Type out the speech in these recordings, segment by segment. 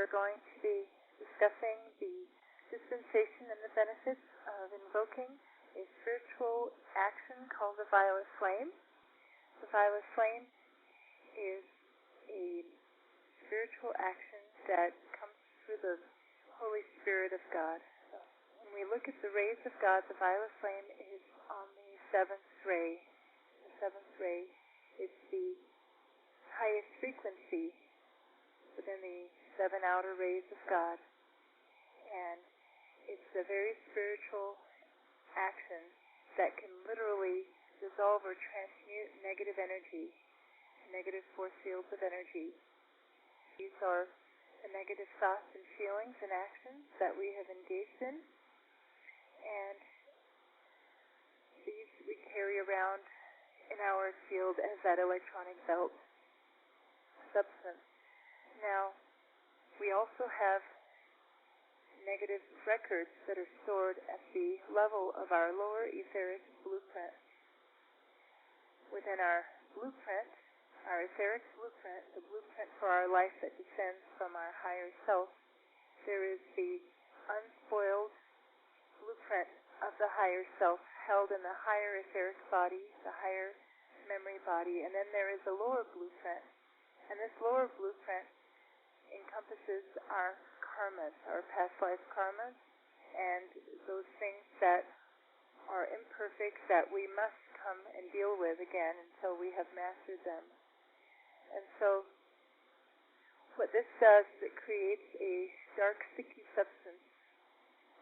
are going to be discussing the dispensation and the benefits of invoking a spiritual action called the violet flame. The violet flame is a spiritual action that comes through the Holy Spirit of God. When we look at the rays of God, the violet flame is on the seventh ray. The seventh ray is the highest frequency within the seven outer rays of God. And it's a very spiritual action that can literally dissolve or transmute negative energy, negative force fields of energy. These are the negative thoughts and feelings and actions that we have engaged in, and these we carry around in our field as that electronic belt substance. Now, we also have negative records that are stored at the level of our lower etheric blueprint. Within our blueprint, our etheric blueprint, the blueprint for our life that descends from our higher self, there is the unspoiled blueprint of the higher self held in the higher etheric body, the higher memory body, and then there is a lower blueprint. And this lower blueprint encompasses our karmas, our past life karmas, and those things that are imperfect that we must come and deal with again until we have mastered them. And so what this does is it creates a dark, sticky substance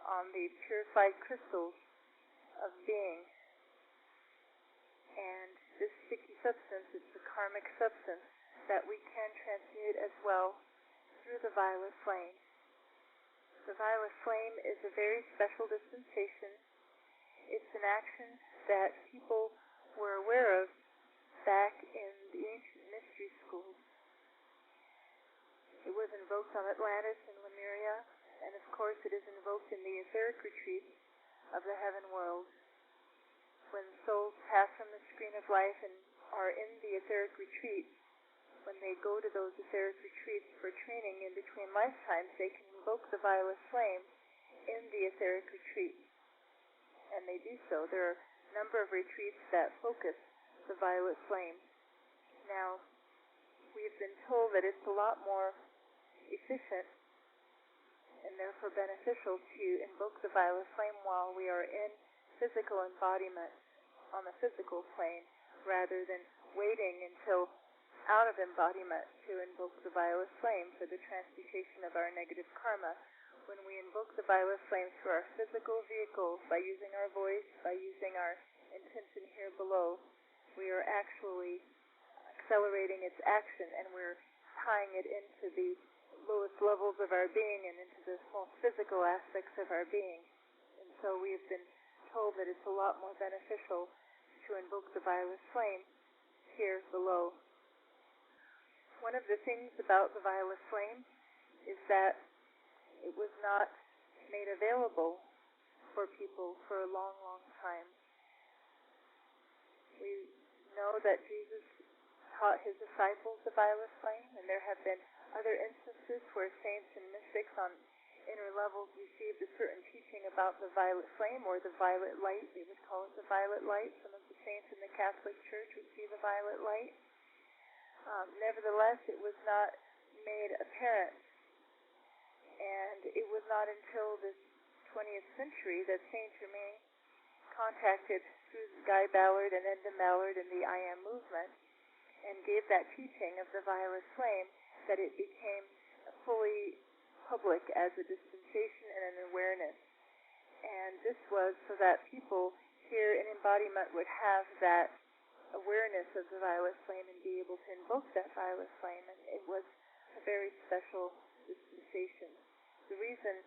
on the purified crystals of being. And this sticky substance is the karmic substance that we can transmute as well through the violet flame. The violet flame is a very special dispensation. It's an action that people were aware of back in the ancient mystery schools. It was invoked on Atlantis and Lemuria, and of course it is invoked in the etheric retreats of the heaven world. When souls pass from the screen of life and are in the etheric retreats, when they go to those etheric retreats for training in between lifetimes, they can invoke the violet flame in the etheric retreat. And they do so. There are a number of retreats that focus the violet flame. Now, we've been told that it's a lot more efficient and therefore beneficial to invoke the violet flame while we are in physical embodiment on the physical plane, rather than waiting until out of embodiment to invoke the violet flame for the transmutation of our negative karma. When we invoke the violet flame through our physical vehicle, by using our voice, by using our intention here below, we are actually accelerating its action, and we're tying it into the lowest levels of our being and into the most physical aspects of our being. And so we have been told that it's a lot more beneficial to invoke the violet flame here below. One of the things about the violet flame is that it was not made available for people for a long, long time. We know that Jesus taught his disciples the violet flame, and there have been other instances where saints and mystics on inner levels received a certain teaching about the violet flame, or the violet light. They would call it the violet light. Some of the saints in the Catholic Church would see the violet light. Nevertheless, it was not made apparent, and it was not until the 20th century that Saint Germain contacted through Guy Ballard and Enda Mallard and the I Am movement and gave that teaching of the violet flame that it became fully public as a dispensation and an awareness. And this was so that people here in embodiment would have that awareness of the violet flame and be able to invoke that violet flame. And it was a very special dispensation. The reason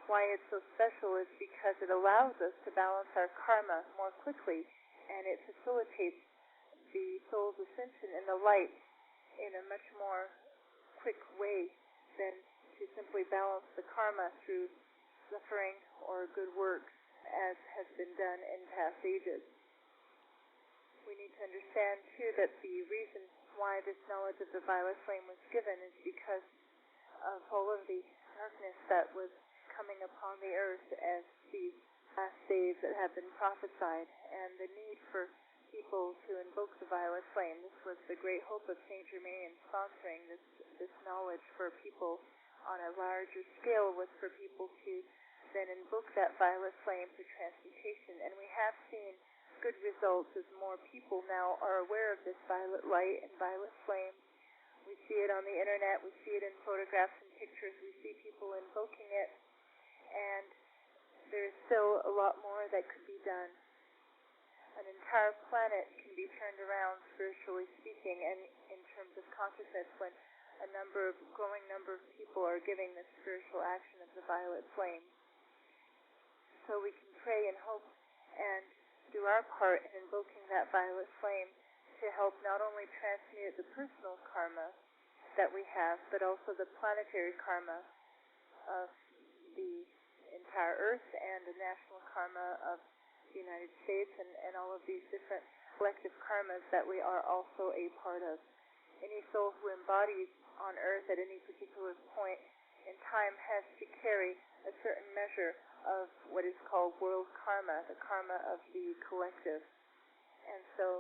why it's so special is because it allows us to balance our karma more quickly, and it facilitates the soul's ascension in the light in a much more quick way than to simply balance the karma through suffering or good works, as has been done in past ages. We need to understand, too, that the reason why this knowledge of the violet flame was given is because of all of the darkness that was coming upon the earth as these last days that have been prophesied, and the need for people to invoke the violet flame. This was the great hope of Saint Germain in sponsoring this knowledge for people on a larger scale, was for people to then invoke that violet flame for transmutation. And we have seen good results as more people now are aware of this violet light and violet flame. We see it on the internet, we see it in photographs and pictures, we see people invoking it, and there's still a lot more that could be done. An entire planet can be turned around, spiritually speaking, and in terms of consciousness, when a growing number of people are giving this spiritual action of the violet flame. So we can pray and hope and do our part in invoking that violet flame to help not only transmute the personal karma that we have, but also the planetary karma of the entire Earth and the national karma of the United States and all of these different collective karmas that we are also a part of. Any soul who embodies on Earth at any particular point in time has to carry a certain measure of what is called world karma, the karma of the collective. And so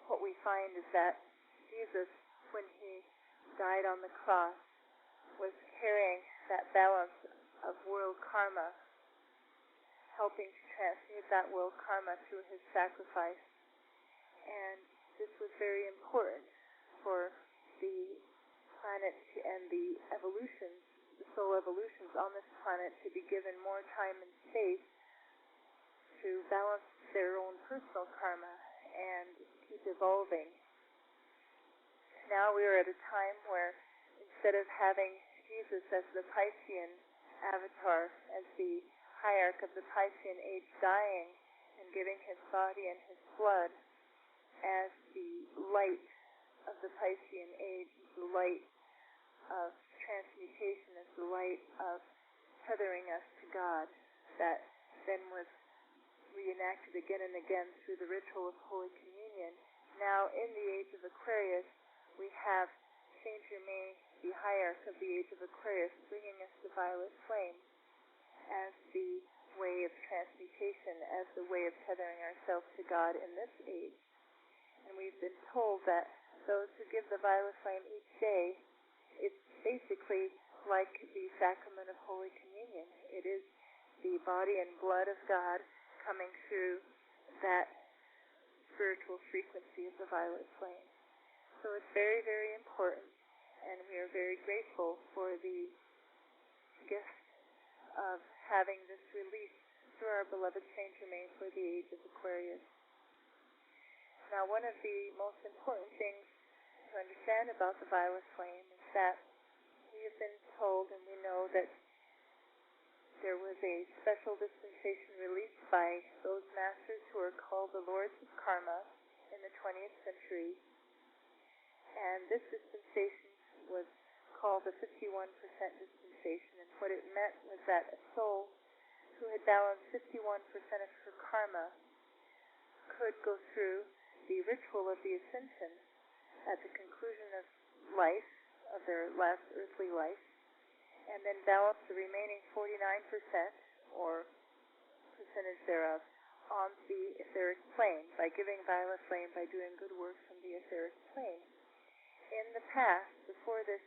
what we find is that Jesus, when he died on the cross, was carrying that balance of world karma, helping to transmute that world karma through his sacrifice. And this was very important for the planet and the evolutions, the soul evolutions on this planet, to be given more time and space to balance their own personal karma and keep evolving. Now we are at a time where instead of having Jesus as the Piscean avatar, as the hierarch of the Piscean age, dying and giving his body and his blood as the light of the Piscean age, the light of transmutation, as the light of tethering us to God, that then was reenacted again and again through the ritual of Holy Communion. Now, in the age of Aquarius, we have Saint Germain, the hierarch of the age of Aquarius, bringing us the violet flame as the way of transmutation, as the way of tethering ourselves to God in this age. And we've been told that those who give the violet flame each day, it's basically like the sacrament of Holy Communion. It is the body and blood of God coming through that spiritual frequency of the violet flame. So it's very, very important, and we are very grateful for the gift of having this release through our beloved Saint Germain for the age of Aquarius. Now, one of the most important things to understand about the violet flame is that we have been told, and we know, that there was a special dispensation released by those masters who are called the Lords of Karma in the 20th century. And this dispensation was called the 51% dispensation. And what it meant was that a soul who had balanced 51% of her karma could go through the ritual of the ascension at the conclusion of life, of their last earthly life, and then balance the remaining 49%, or percentage thereof, on the etheric plane by giving violet flame, by doing good works from the etheric plane. In the past, before this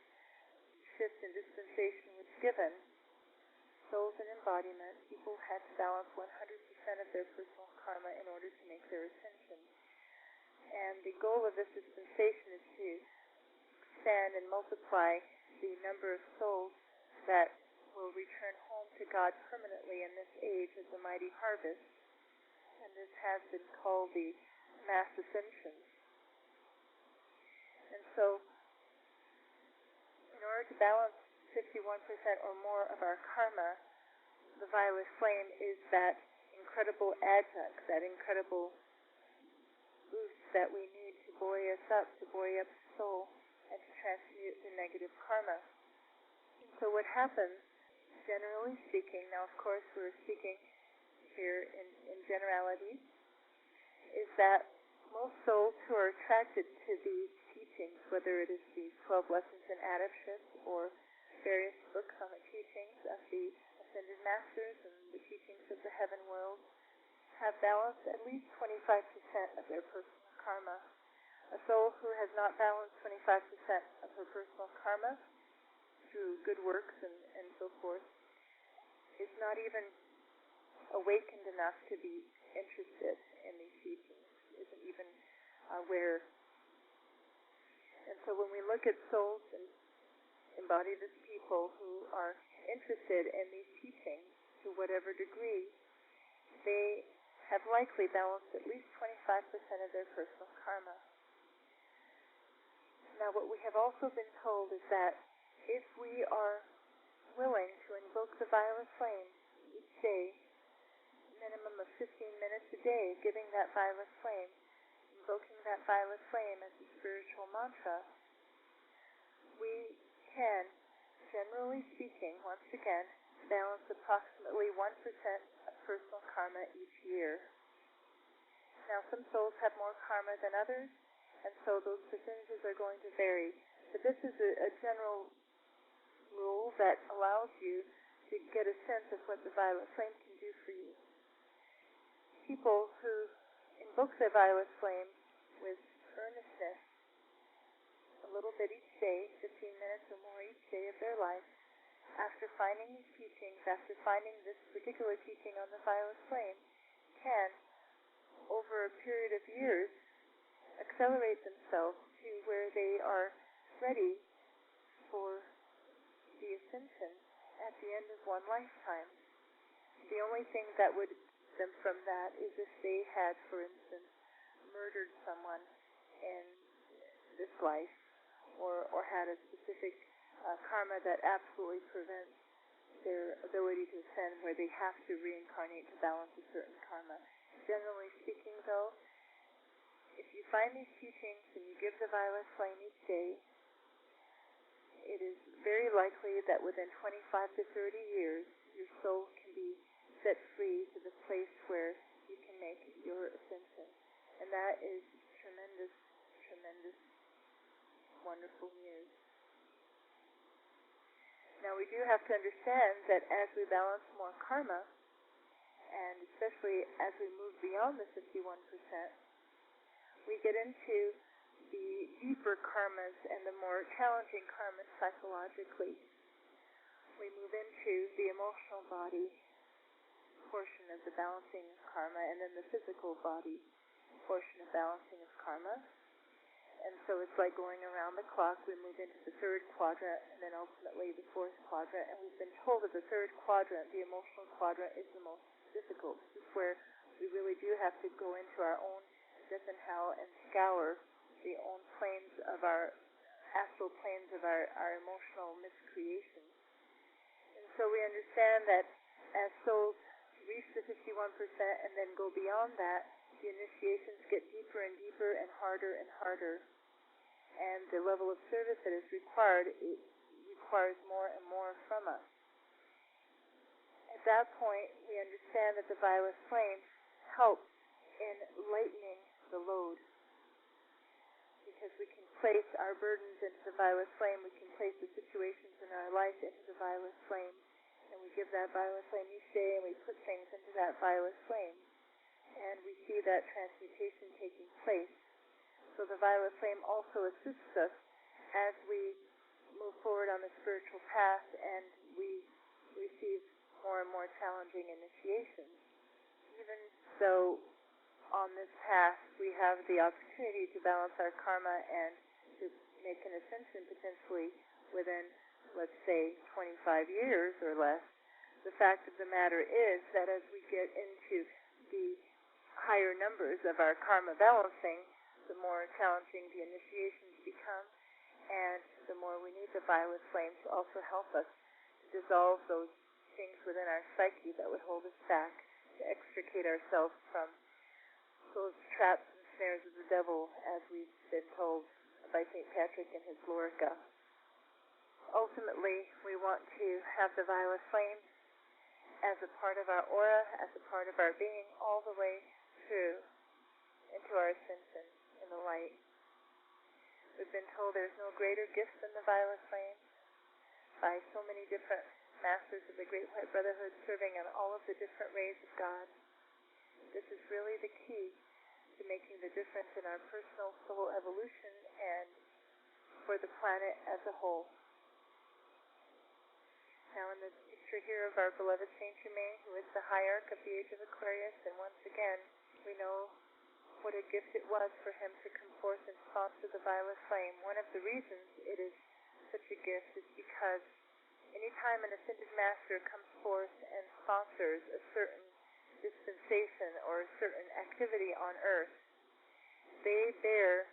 shift in dispensation was given, souls and embodiment, people had to balance 100% of their personal karma in order to make their ascension. And the goal of this dispensation is to expand and multiply the number of souls that will return home to God permanently in this age as a mighty harvest. And this has been called the mass ascension. And so, in order to balance 51% or more of our karma, the violet flame is that incredible adjunct, that incredible boost that we need to buoy us up, to buoy up the soul, and to transmute the negative karma. And so what happens, generally speaking, now of course we're speaking here in generalities, is that most souls who are attracted to these teachings, whether it is the 12 lessons in addiceship or various books on the teachings of the Ascended Masters and the teachings of the Heaven World, have balanced at least 25% of their personal karma. A soul who has not balanced 25% of her personal karma through good works and so forth is not even awakened enough to be interested in these teachings, isn't even aware. And so when we look at souls and embodied as people who are interested in these teachings to whatever degree, they have likely balanced at least 25% of their personal karma. Now, what we have also been told is that if we are willing to invoke the violet flame each day, minimum of 15 minutes a day, giving that violet flame, invoking that violet flame as a spiritual mantra, we can, generally speaking, once again, balance approximately 1% of personal karma each year. Now, some souls have more karma than others, and so those percentages are going to vary. But this is a general rule that allows you to get a sense of what the violet flame can do for you. People who invoke the violet flame with earnestness, a little bit each day, 15 minutes or more each day of their life, after finding these teachings, after finding this particular teaching on the violet flame, can, over a period of years, accelerate themselves to where they are ready for the ascension at the end of one lifetime. The only thing that would keep them from that is if they had, for instance, murdered someone in this life, or had a specific karma that absolutely prevents their ability to ascend, where they have to reincarnate to balance a certain karma. Generally speaking, though, if you find these teachings and you give the violet flame each day, it is very likely that within 25 to 30 years, your soul can be set free to the place where you can make your ascension. And that is tremendous, tremendous, wonderful news. Now, we do have to understand that as we balance more karma, and especially as we move beyond the 51%, we get into the deeper karmas and the more challenging karmas psychologically. We move into the emotional body portion of the balancing of karma, and then the physical body portion of balancing of karma. And so it's like going around the clock. We move into the third quadrant, and then ultimately the fourth quadrant. And we've been told that the third quadrant, the emotional quadrant, is the most difficult. This is where we really do have to go into our own death and hell and scour the own planes of our astral planes of our emotional miscreations. And so we understand that as souls reach the 51% and then go beyond that, the initiations get deeper and deeper and harder, and the level of service that is required, it requires more and more from us. At that point, we understand that the violet flame helps in lightening the load, because we can place our burdens into the violet flame, we can place the situations in our life into the violet flame, and we give that violet flame each day, and we put things into that violet flame, and we see that transmutation taking place. So the violet flame also assists us as we move forward on the spiritual path, and we receive more and more challenging initiations. Even though on this path we have the opportunity to balance our karma and to make an ascension potentially within, let's say, 25 years or less, the fact of the matter is that as we get into the higher numbers of our karma balancing, the more challenging the initiations become, and the more we need the violet flame to also help us to dissolve those things within our psyche that would hold us back, to extricate ourselves from those traps and snares of the devil, as we've been told by St. Patrick in his Lorica. Ultimately, we want to have the violet flame as a part of our aura, as a part of our being, all the way through into our ascension in the light. We've been told there's no greater gift than the violet flame. by so many different masters of the Great White Brotherhood serving on all of the different rays of God. This is really the key to making the difference in our personal soul evolution and for the planet as a whole. Now in the picture here of our beloved Saint Germain, who is the hierarch of the age of Aquarius, and once again, we know what a gift it was for him to come forth and sponsor the violet flame. One of the reasons it is such a gift is because anytime an ascended master comes forth and sponsors a certain dispensation or a certain activity on earth, they bear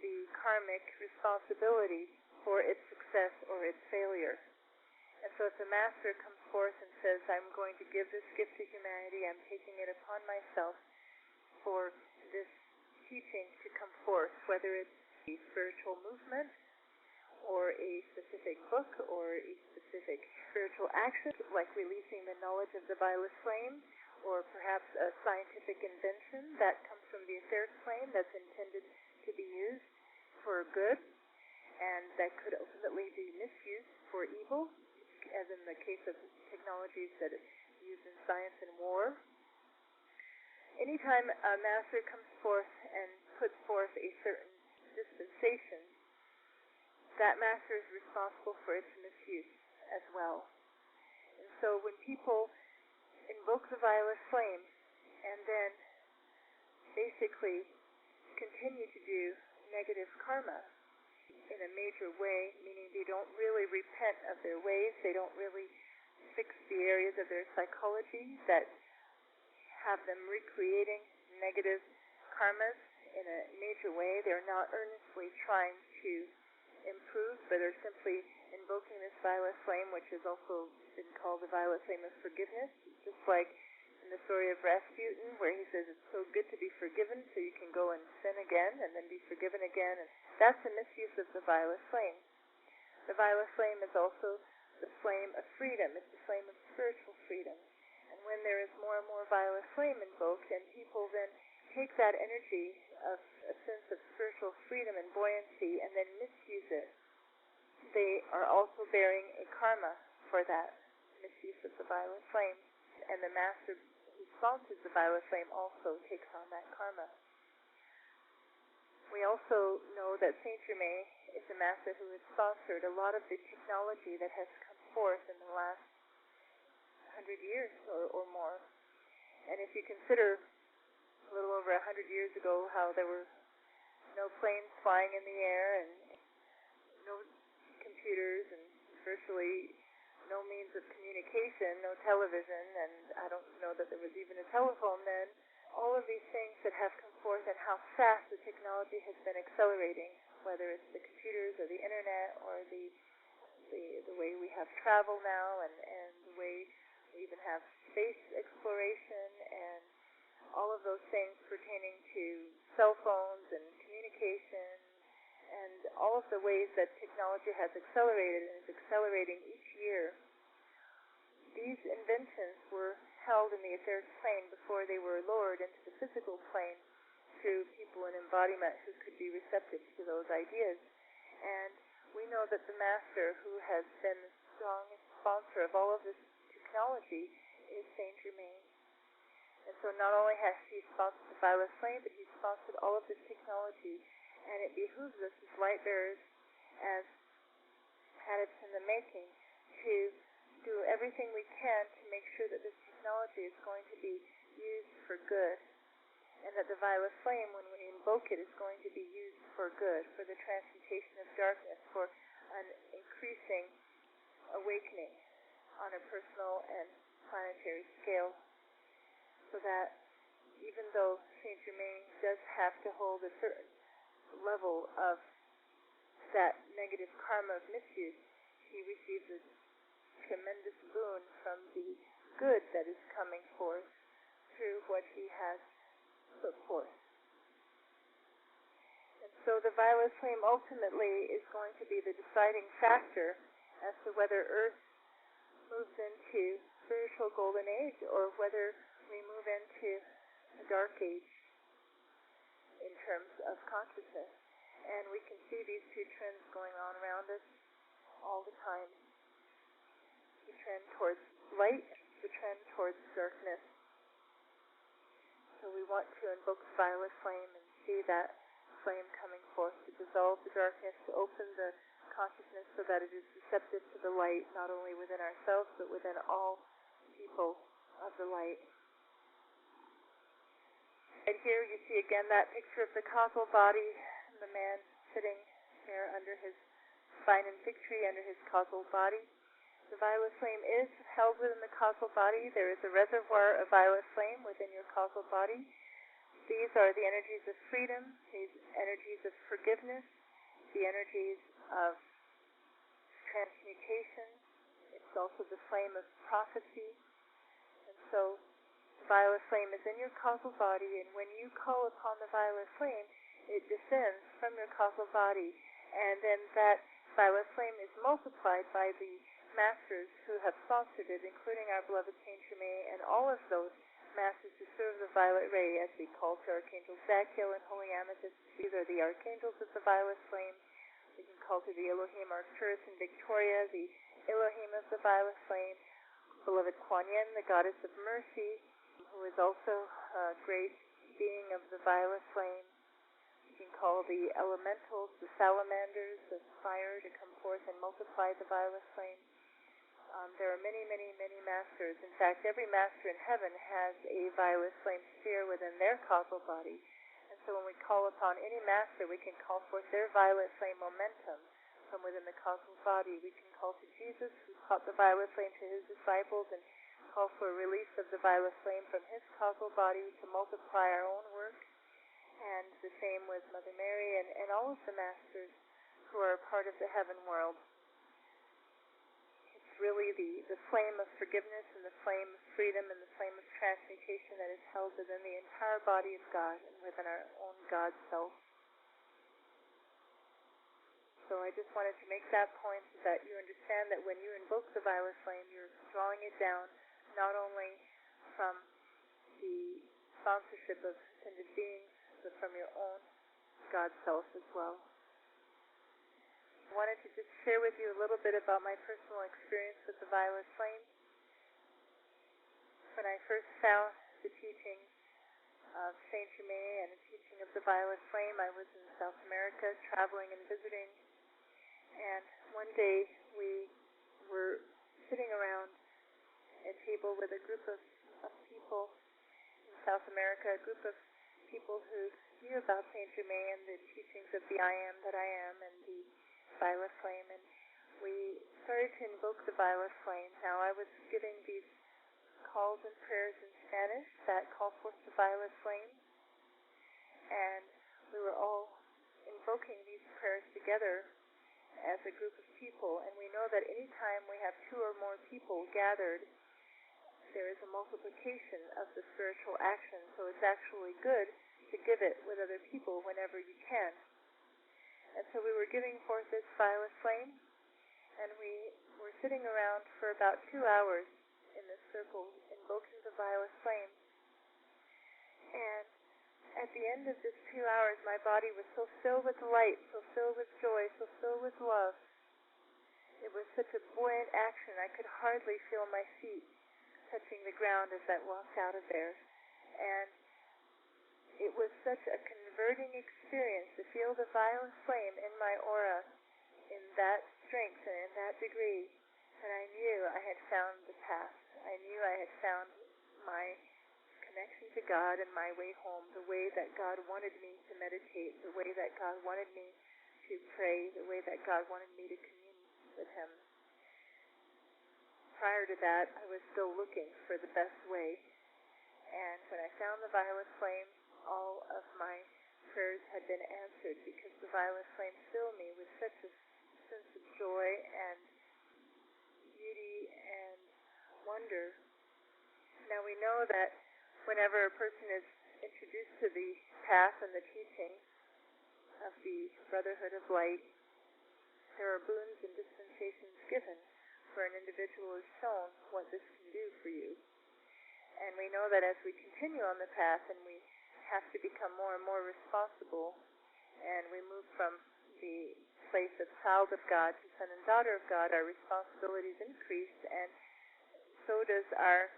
the karmic responsibility for its success or its failure. And so if the master comes forth and says, I'm going to give this gift to humanity, I'm taking it upon myself for this teaching to come forth, whether it's a spiritual movement or a specific book or a specific spiritual action, like releasing the knowledge of the violet flame, or perhaps a scientific invention that comes from the etheric plane that's intended to be used for good, and that could ultimately be misused for evil, as in the case of technologies that are used in science and war. Anytime a master comes forth and puts forth a certain dispensation, that master is responsible for its misuse as well. And so when people invoke the violet flame and then basically continue to do negative karma in a major way, meaning they don't really repent of their ways, they don't really fix the areas of their psychology that have them recreating negative karmas in a major way. They're not earnestly trying to improve, but are simply invoking this violet flame, which has also been called the violet flame of forgiveness, just like in the story of Rasputin, where he says it's so good to be forgiven so you can go and sin again and then be forgiven again. And that's a misuse of the violet flame. The violet flame is also the flame of freedom. It's the flame of spiritual freedom. And when there is more and more violet flame invoked, and people then take that energy of a sense of spiritual freedom and buoyancy and then misuse it, they are also bearing a karma for that misuse of the violet flame. And the master who sponsors the violet flame also takes on that karma. We also know that Saint Germain is a master who has sponsored a lot of the technology that has come forth in the last 100 years or more. And if you consider a little over 100 years ago how there were no planes flying in the air and no computers and virtually no means of communication, no television, and I don't know that there was even a telephone then, all of these things that have come forth and how fast the technology has been accelerating, whether it's the computers or the internet or the way we have travel now and the way we even have space exploration and all of those things pertaining to cell phones and communication and all of the ways that technology has accelerated and is accelerating each year. These inventions were held in the etheric plane before they were lowered into the physical plane through people in embodiment who could be receptive to those ideas. And we know that the master who has been the strongest sponsor of all of this technology is Saint Germain. And so not only has he sponsored the violet flame, but he's sponsored all of this technology. And it behooves us as light bearers, as habits in the making, to do everything we can to make sure that this technology is going to be used for good. And that the violet flame, when we invoke it, is going to be used for good, for the transmutation of darkness, for an increasing awakening on a personal and planetary scale. So that even though Saint Germain does have to hold a certain level of that negative karma of misuse, he receives a tremendous boon from the good that is coming forth through what he has put forth. And so the violet flame ultimately is going to be the deciding factor as to whether Earth moves into spiritual golden age or whether we move into a dark age in terms of consciousness. And we can see these two trends going on around us all the time. the trend towards light, the trend towards darkness. So we want to invoke the violet flame and see that flame coming forth to dissolve the darkness, to open the consciousness so that it is receptive to the light, not only within ourselves, but within all people of the light. And here you see again that picture of the causal body, and the man sitting there under his vine and fig tree, under his causal body. The violet flame is held within the causal body. There is a reservoir of violet flame within your causal body. These are the energies of freedom, these energies of forgiveness, the energies of transmutation. It's also the flame of prophecy. And so violet flame is in your causal body, and when you call upon the violet flame, it descends from your causal body, and then that violet flame is multiplied by the masters who have sponsored it, including our beloved Saint Germain and all of those masters who serve the violet ray, as we call to Archangel Zachiel and Holy Amethyst. These are the archangels of the violet flame. We can call to the Elohim Arcturus and Victoria, the Elohim of the violet flame, beloved Kuan Yin, the goddess of mercy, who is also a great being of the violet flame. You can call the elementals, the salamanders of fire, to come forth and multiply the violet flame. There are many, many, many masters. In fact, every master in heaven has a violet flame sphere within their causal body. And so when we call upon any master, we can call forth their violet flame momentum from within the causal body. We can call to Jesus, who taught the violet flame to his disciples, and call for a release of the violet flame from his causal body to multiply our own work. And the same with Mother Mary and all of the masters who are a part of the heaven world. It's really the flame of forgiveness and the flame of freedom and the flame of transmutation that is held within the entire body of God and within our own God self. So I just wanted to make that point so that you understand that when you invoke the violet flame, you're drawing it down not only from the sponsorship of ascended beings, but from your own God self as well. I wanted to just share with you a little bit about my personal experience with the violet flame. When I first found the teachings of Saint Germain and the teaching of the violet flame, I was in South America traveling and visiting, and one day we were sitting around a table with a group of people in South America, a group of people who knew about Saint Germain and the teachings of the I Am that I Am and the violet flame, and we started to invoke the violet flame. Now I was giving these calls and prayers in Spanish that call forth the violet flame, and we were all invoking these prayers together as a group of people. And we know that any time we have two or more people gathered, there is a multiplication of the spiritual action, so it's actually good to give it with other people whenever you can. And so we were giving forth this violet flame, and we were sitting around for about 2 hours in this circle, invoking the violet flame. And at the end of this 2 hours, my body was so filled with light, so filled with joy, so filled with love. It was such a buoyant action, I could hardly feel my feet touching the ground as I walked out of there. And it was such a converting experience to feel the violet flame in my aura in that strength and in that degree. And I knew I had found the path. I knew I had found my connection to God and my way home, the way that God wanted me to meditate, the way that God wanted me to pray, the way that God wanted me to commune with Him. Prior to that, I was still looking for the best way. And when I found the violet flame, all of my prayers had been answered, because the violet flame filled me with such a sense of joy and beauty and wonder. Now we know that whenever a person is introduced to the path and the teaching of the Brotherhood of Light, there are boons and dispensations given where an individual is shown what this can do for you. And we know that as we continue on the path and we have to become more and more responsible, and we move from the place of child of God to son and daughter of God, our responsibilities increase, and so does our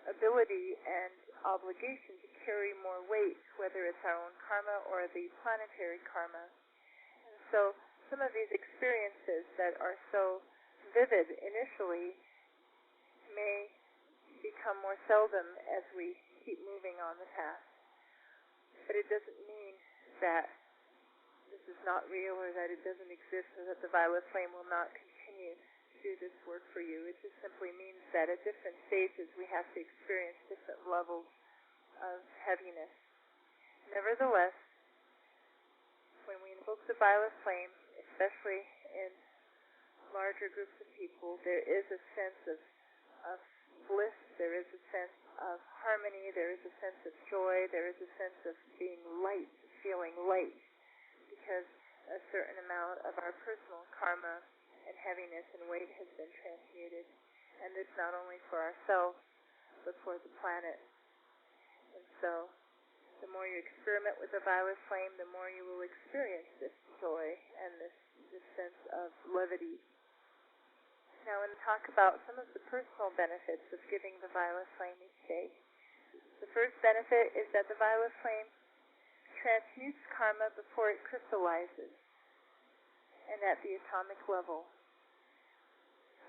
ability and obligation to carry more weight, whether it's our own karma or the planetary karma. And so some of these experiences that are so vivid initially may become more seldom as we keep moving on the path. But it doesn't mean that this is not real or that it doesn't exist or that the violet flame will not continue to do this work for you. It just simply means that at different stages we have to experience different levels of heaviness. Nevertheless, when we invoke the violet flame, especially in larger groups of people, there is a sense of bliss, there is a sense of harmony, there is a sense of joy, there is a sense of being light, feeling light, because a certain amount of our personal karma and heaviness and weight has been transmuted. And this not only for ourselves, but for the planet. And so, the more you experiment with the violet flame, the more you will experience this joy and this sense of levity. Now, we'll talk about some of the personal benefits of giving the violet flame each day. The first benefit is that the violet flame transmutes karma before it crystallizes, and at the atomic level.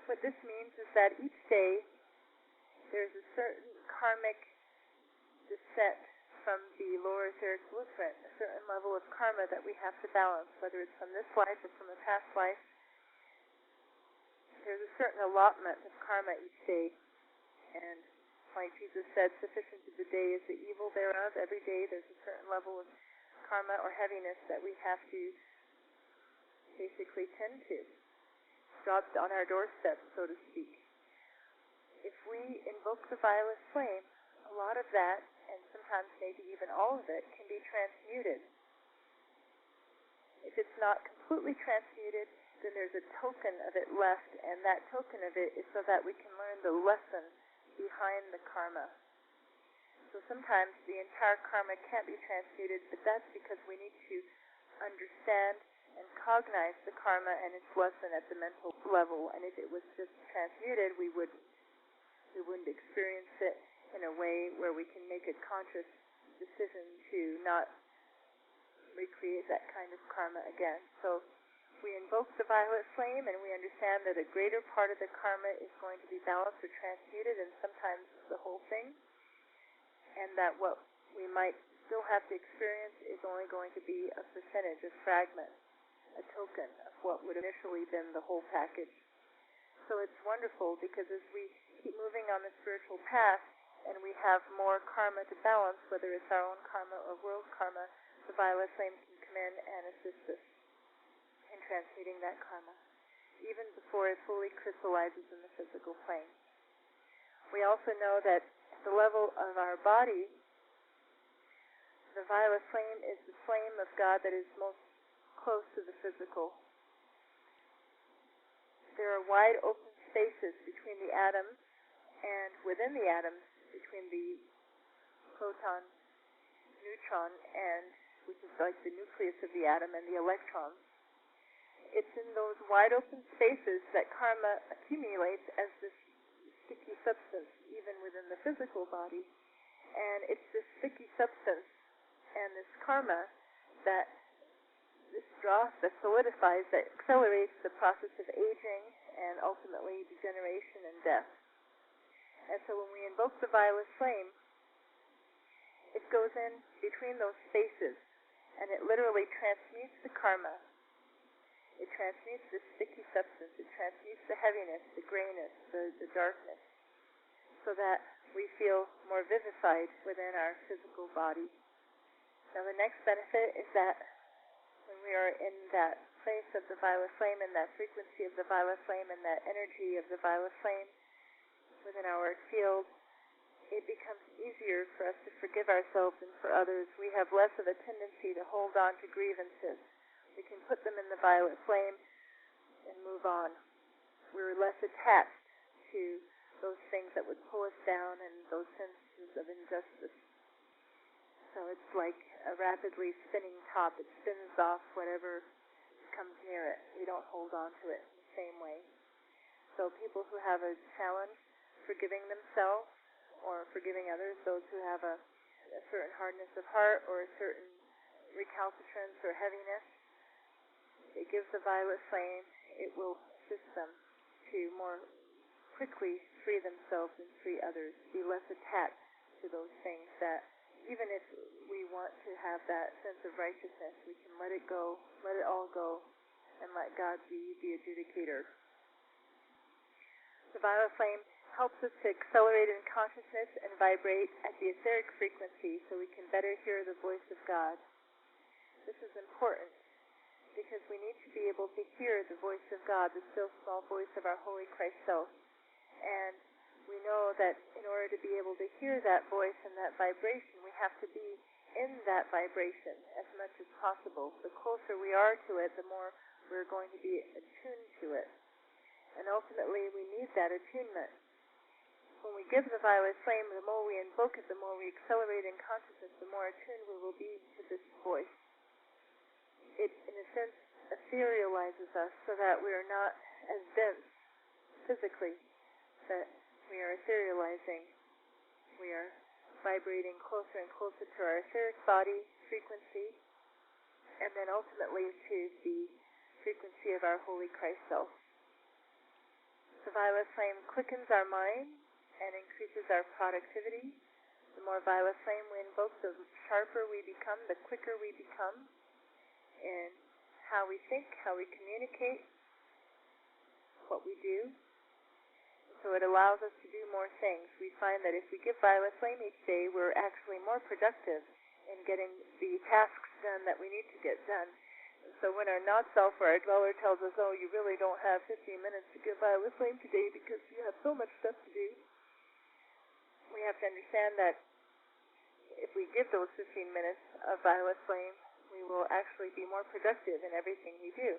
What this means is that each day there's a certain karmic descent from the lower etheric blueprint, a certain level of karma that we have to balance, whether it's from this life or from a past life. There's a certain allotment of karma each day, and like Jesus said, sufficient is the day is the evil thereof. Every day there's a certain level of karma or heaviness that we have to basically tend to. Dropped on our doorstep, so to speak. If we invoke the violet flame, a lot of that, and sometimes maybe even all of it, can be transmuted. If it's not completely transmuted, then there's a token of it left, and that token of it is so that we can learn the lesson behind the karma. So sometimes the entire karma can't be transmuted, but that's because we need to understand and cognize the karma and its lesson at the mental level. And if it was just transmuted, we wouldn't experience it in a way where we can make a conscious decision to not recreate that kind of karma again. So we invoke the violet flame, and we understand that a greater part of the karma is going to be balanced or transmuted, and sometimes the whole thing, and that what we might still have to experience is only going to be a percentage, a fragment, a token of what would initially been the whole package. So it's wonderful because as we keep moving on the spiritual path and we have more karma to balance, whether it's our own karma or world karma, the violet flame can come in and assist us in transmuting that karma, even before it fully crystallizes in the physical plane. We also know that at the level of our body, the violet flame is the flame of God that is most close to the physical. There are wide open spaces between the atoms and within the atoms, between the proton, neutron, and which is like the nucleus of the atom, and the electrons. It's in those wide open spaces that karma accumulates as this sticky substance, even within the physical body. And it's this sticky substance and this karma that this dross that solidifies, that accelerates the process of aging and ultimately degeneration and death. And so when we invoke the violet flame, it goes in between those spaces, and it literally transmutes the karma. It transmutes the sticky substance. It transmutes the heaviness, the grayness, the darkness, so that we feel more vivified within our physical body. Now the next benefit is that when we are in that place of the violet flame, and that frequency of the violet flame, and that energy of the violet flame within our field, it becomes easier for us to forgive ourselves and for others. We have less of a tendency to hold on to grievances. We can put them in the violet flame and move on. We're less attached to those things that would pull us down and those senses of injustice. So it's like a rapidly spinning top. It spins off whatever comes near it. We don't hold on to it in the same way. So people who have a challenge forgiving themselves or forgiving others, those who have a certain hardness of heart or a certain recalcitrance or heaviness, it gives the violet flame, it will assist them to more quickly free themselves and free others, be less attached to those things that even if we want to have that sense of righteousness, we can let it go, let it all go, and let God be the adjudicator. The violet flame helps us to accelerate in consciousness and vibrate at the etheric frequency so we can better hear the voice of God. This is important because we need to be able to hear the voice of God, the still small voice of our Holy Christ Self. And we know that in order to be able to hear that voice and that vibration, we have to be in that vibration as much as possible. The closer we are to it, the more we're going to be attuned to it. And ultimately, we need that attunement. When we give the violet flame, the more we invoke it, the more we accelerate in consciousness, the more attuned we will be to this voice. It, in a sense, etherealizes us so that we are not as dense physically, that we are etherealizing. We are vibrating closer and closer to our etheric body frequency, and then ultimately to the frequency of our Holy Christ Self. The violet flame quickens our mind and increases our productivity. The more violet flame we invoke, the sharper we become, the quicker we become in how we think, how we communicate, what we do. So it allows us to do more things. We find that if we give violet flame each day, we're actually more productive in getting the tasks done that we need to get done. So when our not-self or our dweller tells us, oh, you really don't have 15 minutes to give violet flame today because you have so much stuff to do, we have to understand that if we give those 15 minutes of violet flame, we will actually be more productive in everything we do.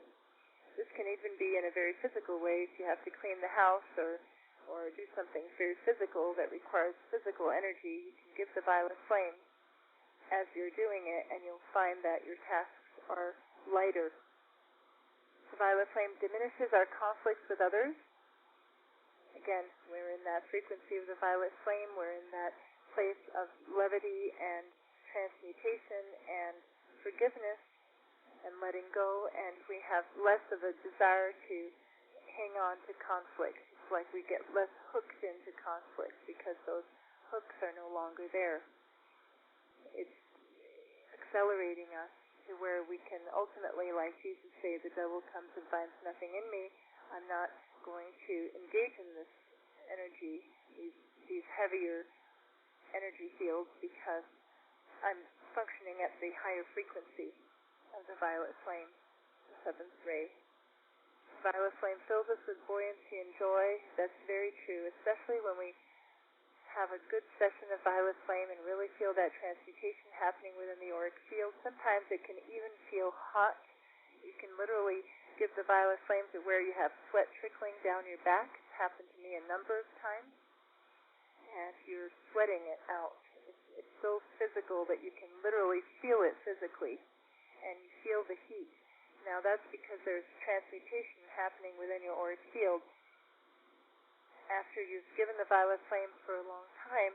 This can even be in a very physical way. If you have to clean the house or do something very physical that requires physical energy, you can give the violet flame as you're doing it, and you'll find that your tasks are lighter. The violet flame diminishes our conflicts with others. Again, we're in that frequency of the violet flame. We're in that place of levity and transmutation and forgiveness and letting go, and we have less of a desire to hang on to conflict. It's like we get less hooked into conflict because those hooks are no longer there. It's accelerating us to where we can ultimately, like Jesus said, the devil comes and finds nothing in me. I'm not going to engage in this energy, these heavier energy fields, because I'm functioning at the higher frequency of the violet flame, the seventh ray. Violet flame fills us with buoyancy and joy. That's very true, especially when we have a good session of violet flame and really feel that transmutation happening within the auric field. Sometimes it can even feel hot. You can literally give the violet flame to where you have sweat trickling down your back. It's happened to me a number of times. And you're sweating it out. It's so physical that you can literally feel it physically. And you feel the heat. Now that's because there's transmutation happening within your auric field. After you've given the violet flame for a long time,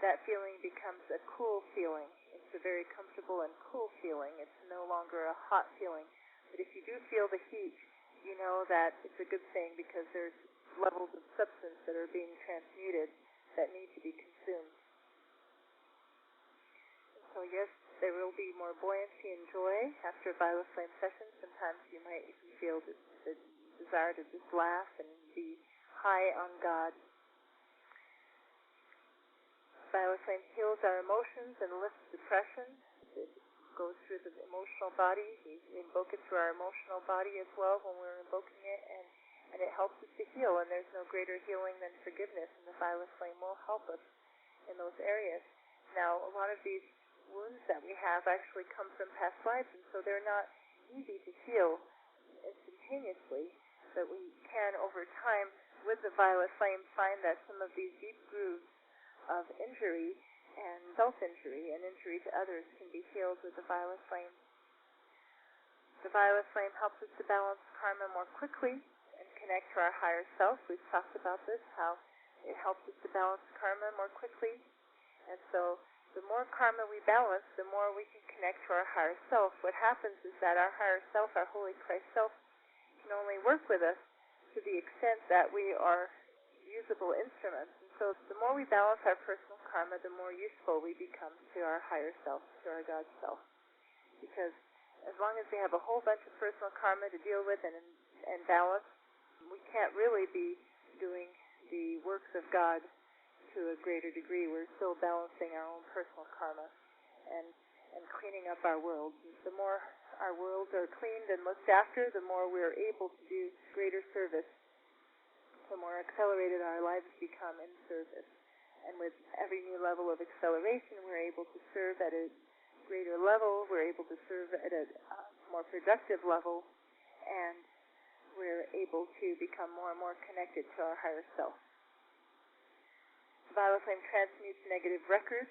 that feeling becomes a cool feeling. It's a very comfortable and cool feeling. It's no longer a hot feeling. But if you do feel the heat, you know that it's a good thing because there's levels of substance that are being transmuted that need to be consumed. And so yes, there will be more buoyancy and joy after a violet flame session. Sometimes you might even feel the desire to just laugh and be high on God. Violet flame heals our emotions and lifts depression. It goes through the emotional body. We invoke it through our emotional body as well when we're invoking it, and it helps us to heal. And there's no greater healing than forgiveness, and the violet flame will help us in those areas. Now, a lot of these wounds that we have actually come from past lives, and so they're not easy to heal instantaneously, but we can, over time, with the violet flame, find that some of these deep grooves of injury and self-injury and injury to others can be healed with the violet flame. The violet flame helps us to balance karma more quickly and connect to our higher self. We've talked about this, how it helps us to balance karma more quickly. And so the more karma we balance, the more we can connect to our higher self. What happens is that our higher self, our Holy Christ self, can only work with us to the extent that we are usable instruments. And so the more we balance our personal karma, the more useful we become to our higher self, to our God self. Because as long as we have a whole bunch of personal karma to deal with and balance, we can't really be doing the works of God to a greater degree. We're still balancing our own personal karma and cleaning up our world. The more our worlds are cleaned and looked after, the more we're able to do greater service, the more accelerated our lives become in service. And with every new level of acceleration, we're able to serve at a greater level, we're able to serve at a more productive level, and we're able to become more and more connected to our higher self. The violet flame transmutes negative records.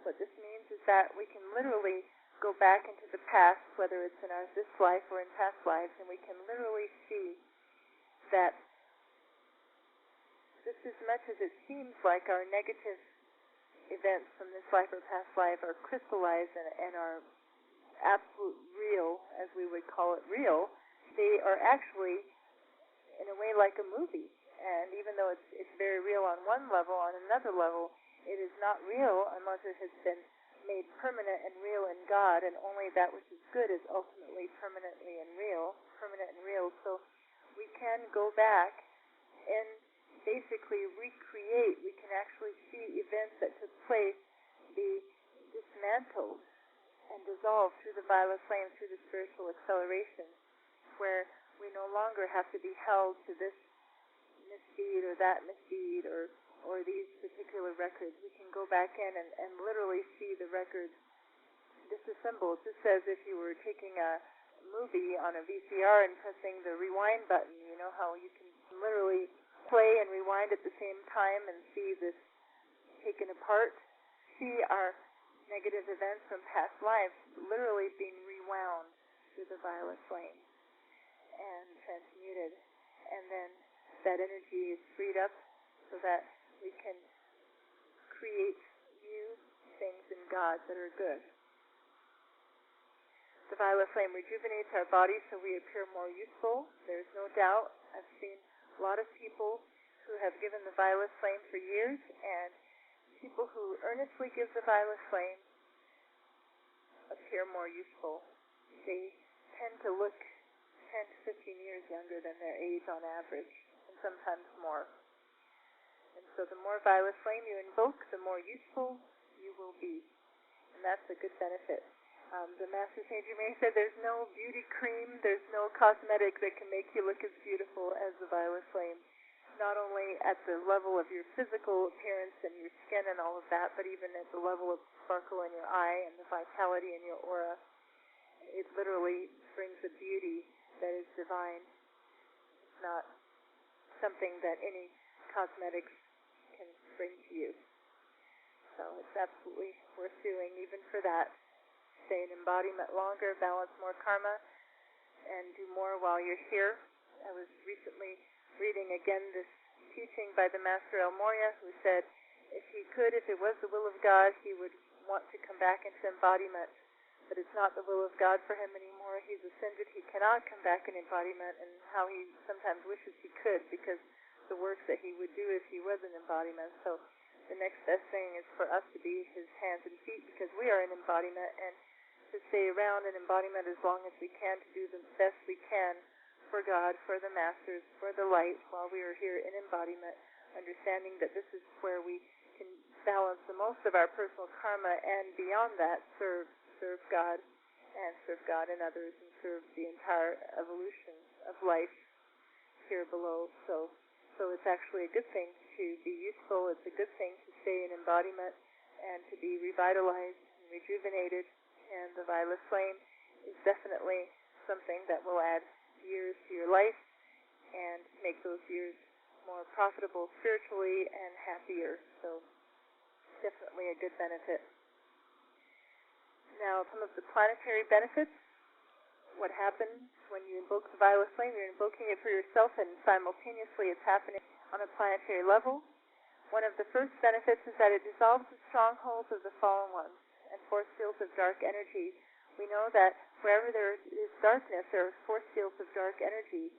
What this means is that we can literally go back into the past, whether it's in this life or in past lives, and we can literally see that just as much as it seems like our negative events from this life or past life are crystallized and are absolute real, as we would call it real, they are actually, in a way, like a movie. And even though it's very real on one level, on another level, it is not real unless it has been made permanent and real in God, and only that which is good is ultimately permanent and real. So we can go back and basically recreate. We can actually see events that took place be dismantled and dissolved through the violet flame, through the spiritual acceleration, where we no longer have to be held to this misdeed or that misdeed or these particular records. We can go back in and literally see the records disassembled, just as if you were taking a movie on a VCR and pressing the rewind button. You know how you can literally play and rewind at the same time and see this taken apart, see our negative events from past lives literally being rewound through the violet flame and transmuted, and then that energy is freed up so that we can create new things in God that are good. The violet flame rejuvenates our body so we appear more useful. There's no doubt. I've seen a lot of people who have given the violet flame for years, and people who earnestly give the violet flame appear more useful. They tend to look 10 to 15 years younger than their age on average, and sometimes more. And so the more violet flame you invoke, the more useful you will be. And that's a good benefit. The Master Saint Germain said there's no beauty cream, there's no cosmetic that can make you look as beautiful as the violet flame. Not only at the level of your physical appearance and your skin and all of that, but even at the level of sparkle in your eye and the vitality in your aura. It literally brings a beauty that is divine. It's not something that any cosmetics can bring to you. So it's absolutely worth doing, even for that. Stay in embodiment longer, balance more karma, and do more while you're here. I was recently reading again this teaching by the Master El Morya, who said if he could, if it was the will of God, he would want to come back into embodiment. But it's not the will of God for him anymore. He's ascended. He cannot come back in embodiment, and how he sometimes wishes he could, because the work that he would do if he was in embodiment. So the next best thing is for us to be his hands and feet, because we are in embodiment, and to stay around in embodiment as long as we can, to do the best we can for God, for the Masters, for the light, while we are here in embodiment, understanding that this is where we can balance the most of our personal karma, and beyond that, serve God, and serve God and others, and serve the entire evolution of life here below. So it's actually a good thing to be useful. It's a good thing to stay in embodiment and to be revitalized and rejuvenated. And the violet flame is definitely something that will add years to your life and make those years more profitable spiritually and happier. So definitely a good benefit. Now, some of the planetary benefits what happens when you invoke the violet flame. You're invoking it for yourself, and simultaneously it's happening on a planetary level. One of the first benefits is that it dissolves the strongholds of the fallen ones and force fields of dark energy. We know that wherever there is darkness, there are force fields of dark energy,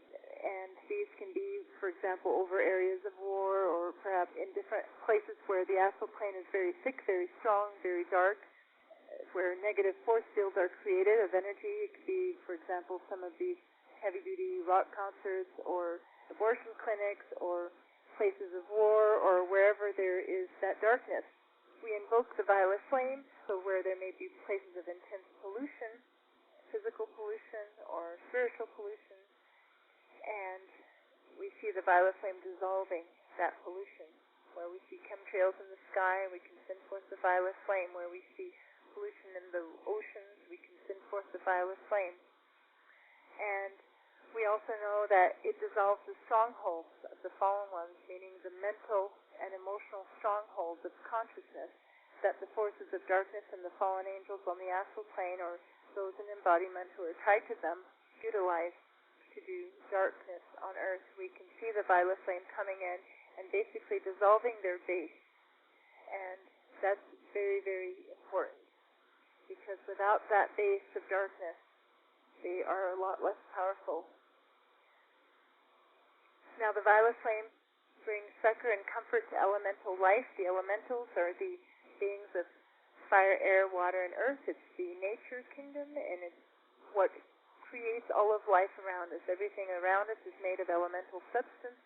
and these can be, for example, over areas of war, or perhaps in different places where the astral plane is very thick, very strong, very dark, where negative force fields are created of energy. It could be, for example, some of these heavy-duty rock concerts, or abortion clinics, or places of war, or wherever there is that darkness. We invoke the violet flame, so where there may be places of intense pollution, physical pollution or spiritual pollution, and we see the violet flame dissolving that pollution. Where we see chemtrails in the sky, we can send forth the violet flame. Where we see pollution in the oceans, we can send forth the violet flame. And we also know that it dissolves the strongholds of the fallen ones, meaning the mental and emotional strongholds of consciousness that the forces of darkness and the fallen angels on the astral plane, or those in embodiment who are tied to them, utilize to do darkness on earth. We can see the violet flame coming in and basically dissolving their base. And that's very, very important, because without that base of darkness, they are a lot less powerful. Now, the violet flame brings succor and comfort to elemental life. The elementals are the beings of fire, air, water, and earth. It's the nature kingdom, and it's what creates all of life around us. Everything around us is made of elemental substance,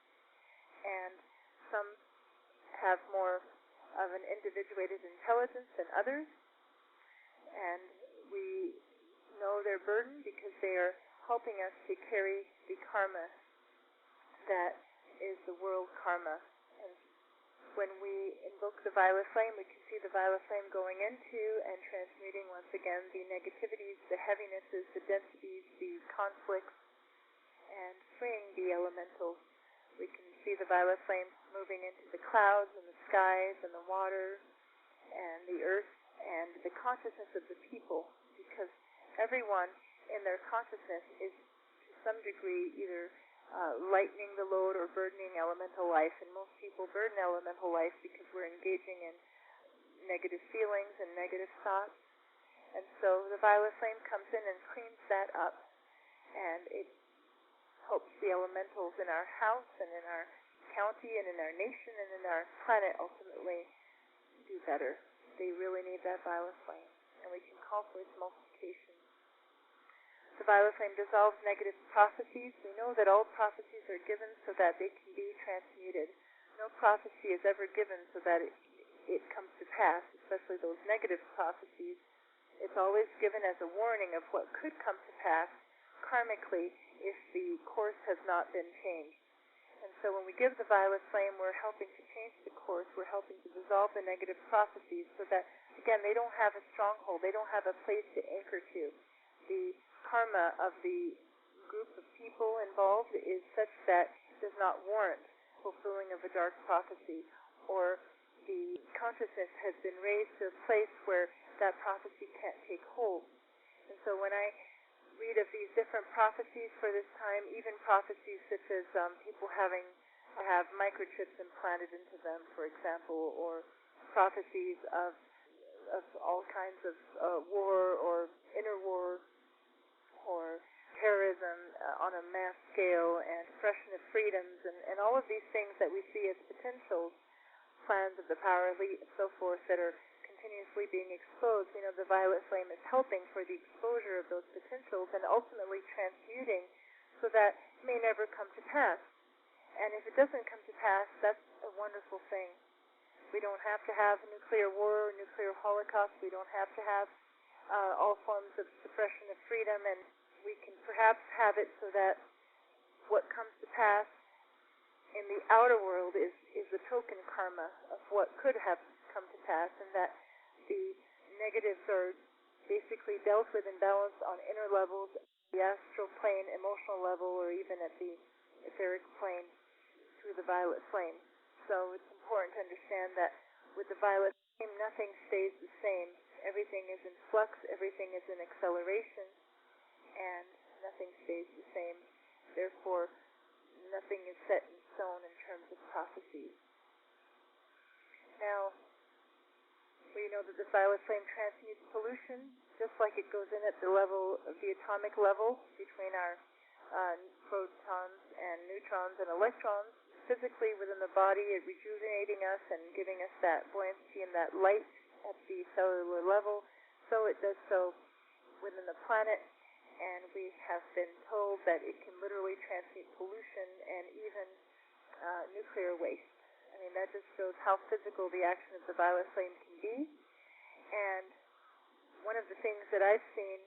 and some have more of an individuated intelligence than others, and we know their burden because they are helping us to carry the karma that is the world karma. And when we invoke the violet flame, we can see the violet flame going into and transmuting once again the negativities, the heavinesses, the densities, the conflicts, and freeing the elementals. We can see the violet flame moving into the clouds and the skies and the water and the earth and the consciousness of the people, because everyone in their consciousness is to some degree either lightening the load or burdening elemental life, and most people burden elemental life because we're engaging in negative feelings and negative thoughts. And so the violet flame comes in and cleans that up, and it helps the elementals in our house and in our county and in our nation and in our planet ultimately do better. They really need that violet flame, and we can call for its multiplication. The violet flame dissolves negative prophecies. We know that all prophecies are given so that they can be transmuted. No prophecy is ever given so that it comes to pass, especially those negative prophecies. It's always given as a warning of what could come to pass karmically if the course has not been changed. And so when we give the violet flame, we're helping to change the course. We're helping to dissolve the negative prophecies so that, again, they don't have a stronghold. They don't have a place to anchor to. The karma of the group of people involved is such that it does not warrant fulfilling of a dark prophecy, or the consciousness has been raised to a place where that prophecy can't take hold. And so when I read of these different prophecies for this time, even prophecies such as people have microchips implanted into them, for example, or prophecies of all kinds of war or inner war, or terrorism on a mass scale, and suppression of freedoms, and all of these things that we see as potentials, plans of the power elite, and so forth, that are continuously being exposed. You know, the violet flame is helping for the exposure of those potentials and ultimately transmuting so that it may never come to pass. And if it doesn't come to pass, that's a wonderful thing. We don't have to have nuclear war or nuclear holocaust. We don't have to have all forms of suppression of freedom, and we can perhaps have it so that what comes to pass in the outer world is the token karma of what could have come to pass, and that the negatives are basically dealt with and balanced on inner levels, the astral plane, emotional level, or even at the etheric plane through the violet flame. So it's important to understand that with the violet flame, nothing stays the same. Everything is in flux, everything is in acceleration, and Nothing stays the same. Therefore, nothing is set in stone in terms of prophecies. Now, we know that the violet flame transmutes pollution, just like it goes in at the level of the atomic level between our protons and neutrons and electrons. Physically within the body, it rejuvenating us and giving us that buoyancy and that light at the cellular level. So it does so within the planet, and we have been told that it can literally transmute pollution and even nuclear waste. I mean, that just shows how physical the action of the violet flame can be. And one of the things that I've seen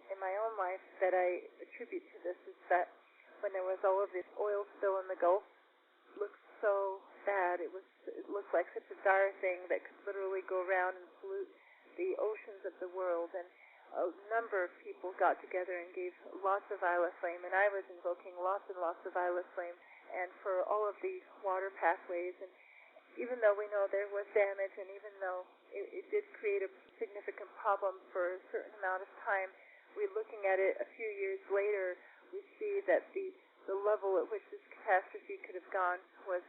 in my own life that I attribute to this is that when there was all of this oil spill in the Gulf, it looked so bad. It looked like such a dire thing that could literally go around and pollute the oceans of the world. And a number of people got together and gave lots of violet flame, and I was invoking lots and lots of violet flame, and for all of the water pathways. And even though we know there was damage, and even though it did create a significant problem for a certain amount of time, we're looking at it a few years later, we see that the level at which this catastrophe could have gone was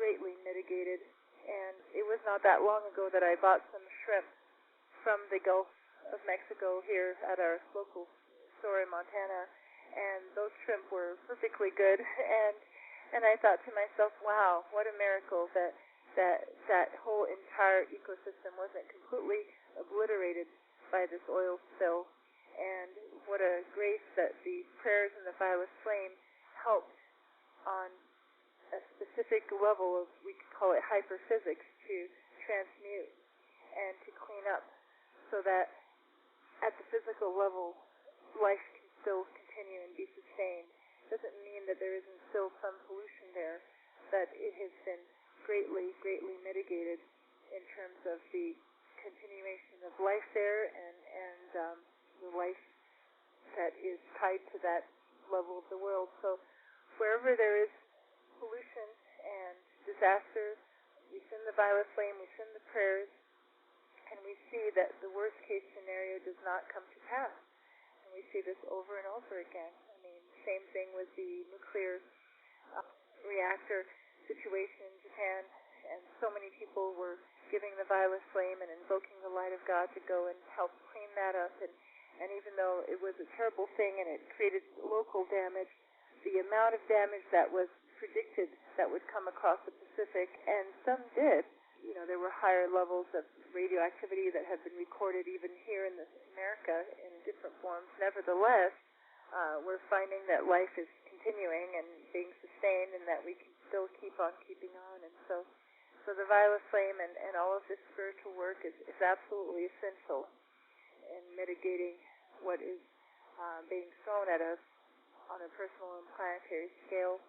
greatly mitigated. And it was not that long ago that I bought some shrimp from the Gulf of Mexico here at our local store in Montana, and those shrimp were perfectly good. And I thought to myself, wow, what a miracle that whole entire ecosystem wasn't completely obliterated by this oil spill. And what a grace that the prayers and the violet flame helped on a specific level of, we could call it hyperphysics, to transmute and to clean up, so that at the physical level, life can still continue and be sustained. Doesn't mean that there isn't still some pollution there, but it has been greatly, greatly mitigated in terms of the continuation of life there and the life that is tied to that level of the world. So wherever there is pollution and disaster, we send the violet flame, we send the prayers, and we see that the worst case scenario does not come to pass. And we see this over and over again. I mean, same thing with the nuclear reactor situation in Japan, and so many people were giving the violet flame and invoking the light of God to go and help clean that up. And even though it was a terrible thing and it created local damage, the amount of damage that was predicted that would come across the Pacific, and some did. You know, there were higher levels of radioactivity that have been recorded even here in America in different forms. Nevertheless, we're finding that life is continuing and being sustained, and that we can still keep on keeping on. And so the violet flame and all of this spiritual work is absolutely essential in mitigating what is being thrown at us on a personal and planetary scale.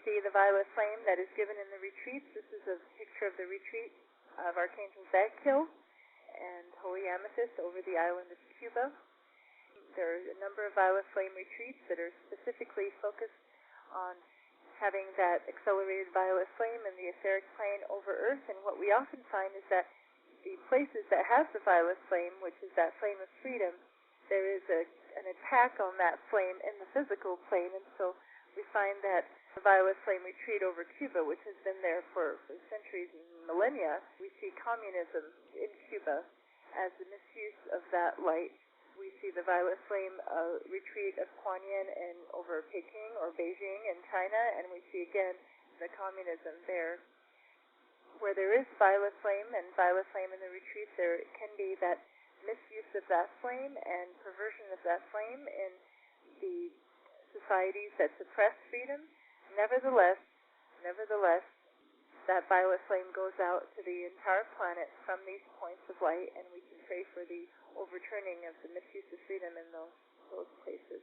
See the violet flame that is given in the retreats. This is a picture of the retreat of Archangel Zadkiel and Holy Amethyst over the island of Cuba. There are a number of violet flame retreats that are specifically focused on having that accelerated violet flame in the etheric plane over Earth. And what we often find is that the places that have the violet flame, which is that flame of freedom, there is an attack on that flame in the physical plane. And so we find that the violet flame retreat over Cuba, which has been there for centuries and millennia, we see communism in Cuba as the misuse of that light. We see the violet flame retreat of Kuan Yin over Peking or Beijing in China, and we see again the communism there. Where there is violet flame and violet flame in the retreat, there can be that misuse of that flame and perversion of that flame in the societies that suppress freedom. Nevertheless, that violet flame goes out to the entire planet from these points of light, and we can pray for the overturning of the misuse of freedom in those places.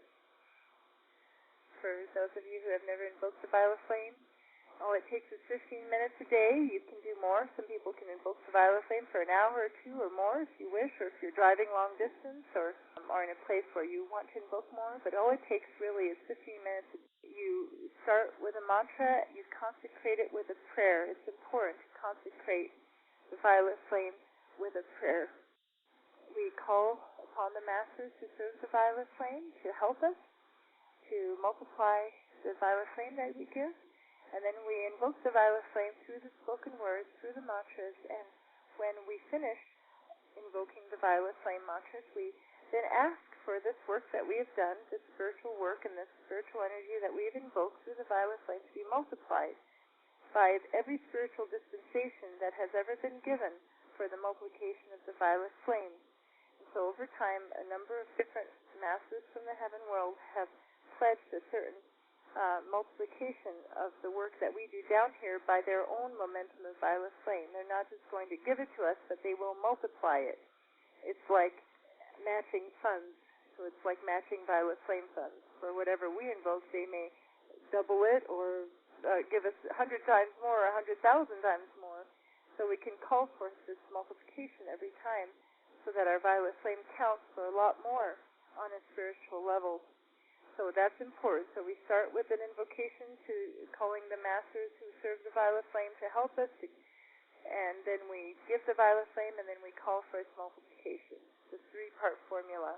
For those of you who have never invoked the violet flame, all it takes is 15 minutes a day. You can do more. Some people can invoke the violet flame for an hour or two or more if you wish, or if you're driving long distance or are in a place where you want to invoke more. But all it takes really is 15 minutes. You start with a mantra. You consecrate it with a prayer. It's important to consecrate the violet flame with a prayer. We call upon the masters who serve the violet flame to help us to multiply the violet flame that we give. And then we invoke the violet flame through the spoken words, through the mantras, and when we finish invoking the violet flame mantras, we then ask for this work that we have done, this spiritual work and this spiritual energy that we have invoked through the violet flame to be multiplied by every spiritual dispensation that has ever been given for the multiplication of the violet flame. And so over time, a number of different masters from the heaven world have pledged a certain multiplication of the work that we do down here by their own momentum of violet flame. They're not just going to give it to us, but they will multiply it. It's like matching funds. So it's like matching violet flame funds. For whatever we invoke, they may double it or give us 100 times more, 100,000 times more. So we can call forth this multiplication every time so that our violet flame counts for a lot more on a spiritual level. So that's important. So we start with an invocation to calling the masters who serve the violet flame to help us, and then we give the violet flame, and then we call for its multiplication. It's a three-part formula.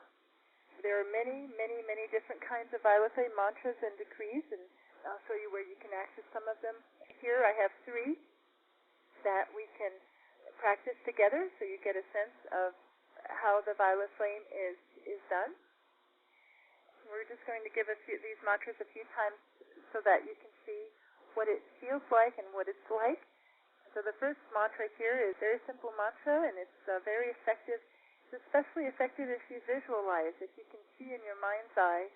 There are many, many, many different kinds of violet flame mantras and decrees, and I'll show you where you can access some of them. Here I have 3 that we can practice together, so you get a sense of how the violet flame is done. We're just going to give these mantras a few times so that you can see what it feels like and what it's like. So the first mantra here is a very simple mantra, and it's very effective. It's especially effective if you visualize, if you can see in your mind's eye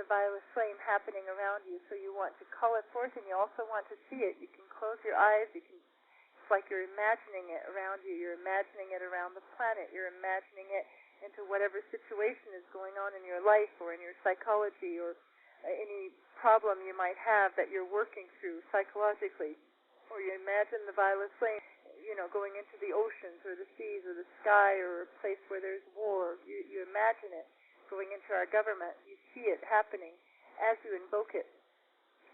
the violet flame happening around you. So you want to call it forth, and you also want to see it. You can close your eyes. It's like you're imagining it around you. You're imagining it around the planet. You're imagining it into whatever situation is going on in your life or in your psychology or any problem you might have that you're working through psychologically. Or you imagine the violet flame, going into the oceans or the seas or the sky or a place where there's war. You imagine it going into our government. You see it happening as you invoke it.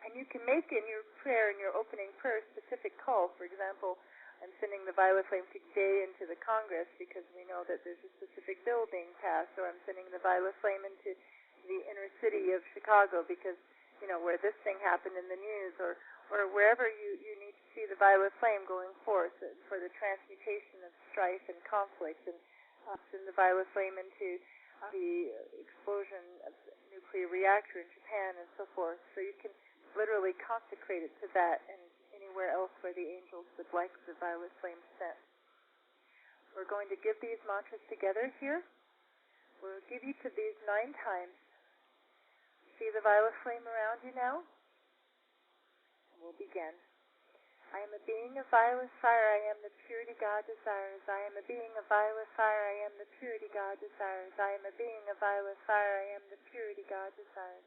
And you can make in your prayer, in your opening prayer, a specific call. For example, I'm sending the violet flame today into the Congress because we know that there's a specific bill being passed, or I'm sending the violet flame into the inner city of Chicago because, where this thing happened in the news, or wherever you need to see the violet flame going forth for the transmutation of strife and conflict, and send the violet flame into the explosion of the nuclear reactor in Japan and so forth. So you can literally consecrate it to that and anywhere else where the angels would like the violet flame sent. We're going to give these mantras together here. We'll give each of these 9 times. See the violet flame around you now? And we'll begin. I am a being of violet fire. I am the purity God desires. I am a being of violet fire. I am the purity God desires. I am a being of violet fire. I am the purity God desires.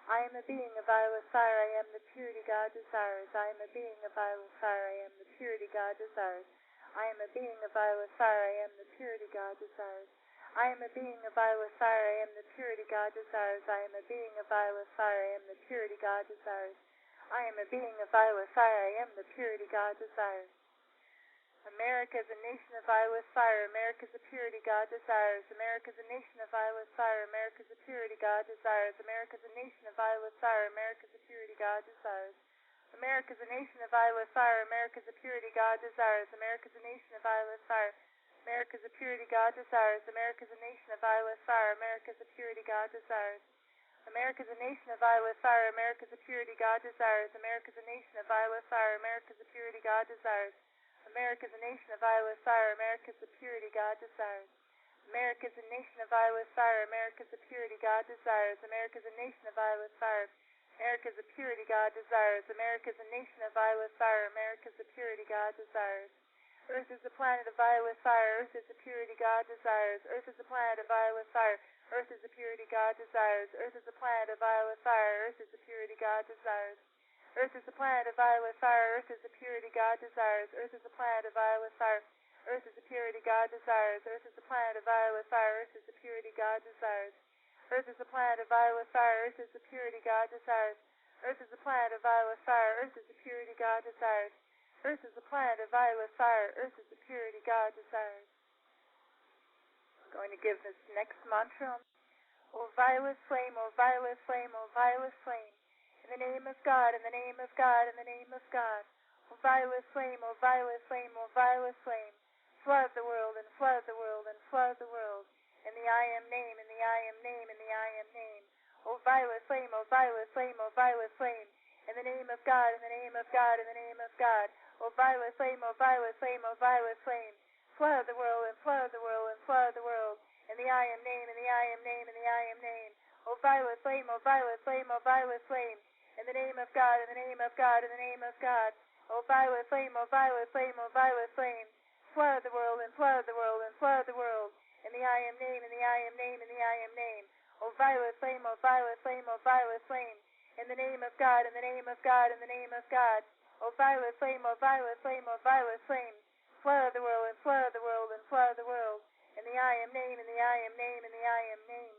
I am a being of violet fire, I am the purity God desires. I am a being of violet fire, I am the purity God desires. I am a being of violet fire, I am the purity God desires. I am a being of violet fire, I am the purity God desires. I am a being of violet fire, I am the purity God desires. I am a being of violet fire, I am the purity God desires. America is a nation of violet fire. America is a purity God desires. America is a nation of violet fire. America is a purity God desires. America is a nation of violet fire. America is a purity God desires. America is a nation of violet fire. America is a purity God desires. America is a nation of violet fire. America is a purity God desires. America is a nation of violet fire. America is a purity God desires. America is a nation of violet fire. America is a purity God desires. America is a nation of violet fire. America is a purity God desires. America is a nation of violet fire. America is the purity God desires. America is a nation of violet fire. America is the purity God desires. America is a nation of violet fire. America is the purity God desires. America is a nation of violet fire. America is the purity God desires. Earth is a planet of violet fire. Earth is the purity God desires. Earth is a planet of violet fire. Earth is the purity God desires. Earth is a planet of violet fire. Earth is the purity God desires. Earth is a planet of violet fire. Earth is the purity God desires. Earth is a planet of violet fire. Earth is the purity God desires. Earth is a planet of violet fire. Earth is the purity God desires. Earth is a planet of violet fire. Earth is the purity God desires. Earth is a planet of violet fire. Earth is the purity God desires. Earth is a planet of violet fire. Earth is the purity God desires. Going to give this next mantra. O violet flame, O violet flame, O violet flame. In the name of God, in the name of God, in the name of God. O violet flame, O violet flame, O violet flame. Flood the world and flood the world and flood the world. In the I am name, in the I am name, in the I am name. O violet flame, O violet flame, O violet flame. In the name of God, in the name of God, in the name of God. O violet flame, O violet flame, O violet flame. Flood the world and flood the world and flood the world. In the I am name, in the I am name, in the I am name. O violet flame, O violet flame, O violet flame. In the name of God, in the name of God, in the name of God. O violet flame, O violet flame, O violet flame. Flood the world and flood the world and flood the world. In the I am name, in the I am name, in the I am name. O violet flame, O violet flame, O violet flame. In the name of God, in the name of God, in the name of God. O violet flame, O violet flame, O violet flame. Flood the world and flood the world and flood the world. In the I am name, in the I am name, in the I am name.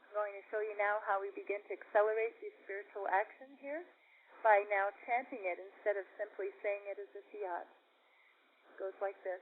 I'm going to show you now how we begin to accelerate the spiritual action here by now chanting it instead of simply saying it as a fiat. It goes like this.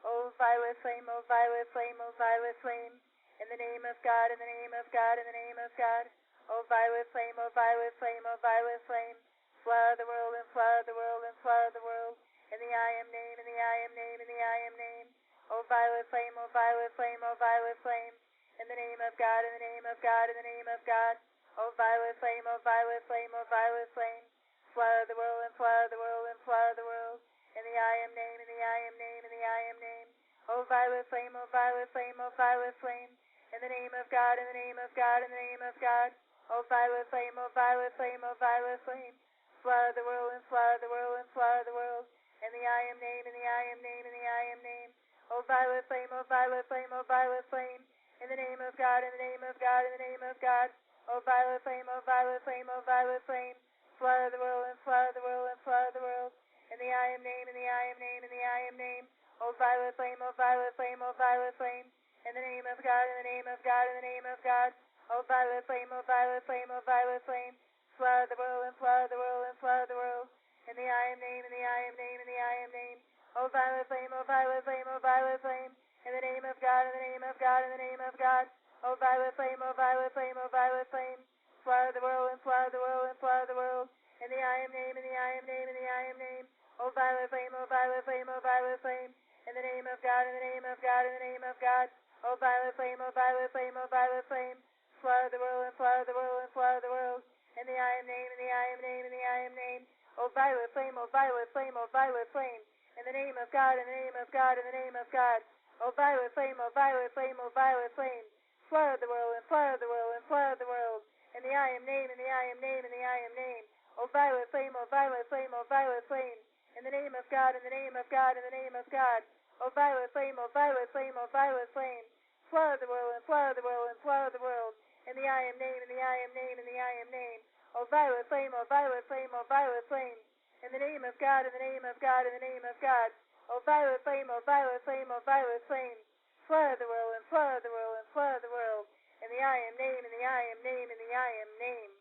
O violet flame, O violet flame, O violet flame. In the name of God, in the name of God, in the name of God. O violet flame, O violet flame, O violet flame. Flood the world and flood the world and flood the world. In the I am name, in the I am name, in the I am name. O violet flame, O violet flame, O violet flame. In the name of God, in the name of God, in the name of God. O violet flame, O violet flame, O violet flame. Flood the world and flood the world and flood the world. In the I am name, in the I am name, in the I am name. O violet flame, O violet flame, O violet flame. In the name of God, in the name of God, in the name of God. O violet flame, O violet flame, O violet flame. Flood the world and flood the world and flood the world. In the I am name, in the I am name, in the I am name. O violet flame, O violet flame, O violet flame. In the name of God, in the name of God, in the name of God. O violet flame, O violet flame, O violet flame. Flood the world and flood the world and flood the world. In the I am name, in the I am name, in the I am name. O violet flame, O violet flame, O violet flame. In the name of God, in the name of God, in the name of God. O violet flame, O violet flame, O violet flame. Flood the world and flood the world and flood the world. In the I am name, in the I am name, in the I am name. O violet flame, O violet flame, O violet flame. In the name of God, in the name of God, in the name of God. O violet flame, O violet flame, O violet flame. Flood the world and flood the world and flood the world. In the I am name, in the I am name, in the I am name. O violet flame, O violet flame, O violet flame. In the name of God, in the name of God, in the name of God. O violet flame, O violet flame, O violet flame. Flood the world and flood the world and flood the world. In the I am name, in the I am name, in the I am name. O violet flame, O violet flame, O violet flame. In the name of God, in the name of God, in the name of God. O violet flame, O violet flame, O violet flame. Flood the world and flood the world and flood the world. In the I am name, in the I am name, in the I am name. O violet flame, O violet flame, O violet flame. In the name of God, in the name of God, in the name of God. O violet flame, O violet flame, O violet flame. Flood the world and flood the world and flood the world. In the I am name, in the I am name, in the I am name. O violet flame, O violet flame, O violet flame. In the name of God, in the name of God, in the name of God. O violet flame, O violet flame, O violet flame. Flood the world and flood the world and flood the world. In the I am name, in the I am name, in the I am name.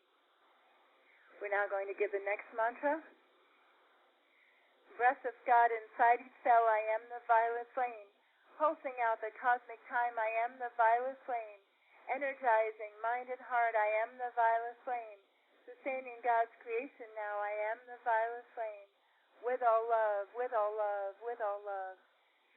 We're now going to give the next mantra. Breath of God inside each cell, I am the violet flame. Pulsing out the cosmic time, I am the violet flame. Energizing mind and heart, I am the violet flame. Sustaining God's creation now, I am the violet flame. With all love, with all love, with all love.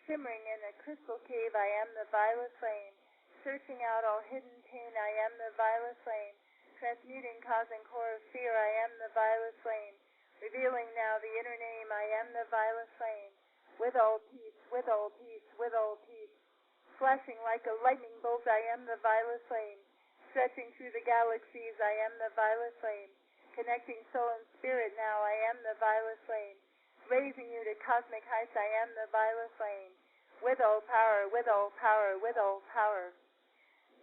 Shimmering in a crystal cave, I am the violet flame. Searching out all hidden pain, I am the violet flame. Transmuting causing core of fear, I am the violet flame. Revealing now the inner name, I am the violet flame. With all peace, with all peace, with all peace. Flashing like a lightning bolt, I am the violet flame. Stretching through the galaxies, I am the violet flame. Connecting soul and spirit now, I am the violet flame. Raising you to cosmic heights, I am the violet flame. With all power, with all power, with all power.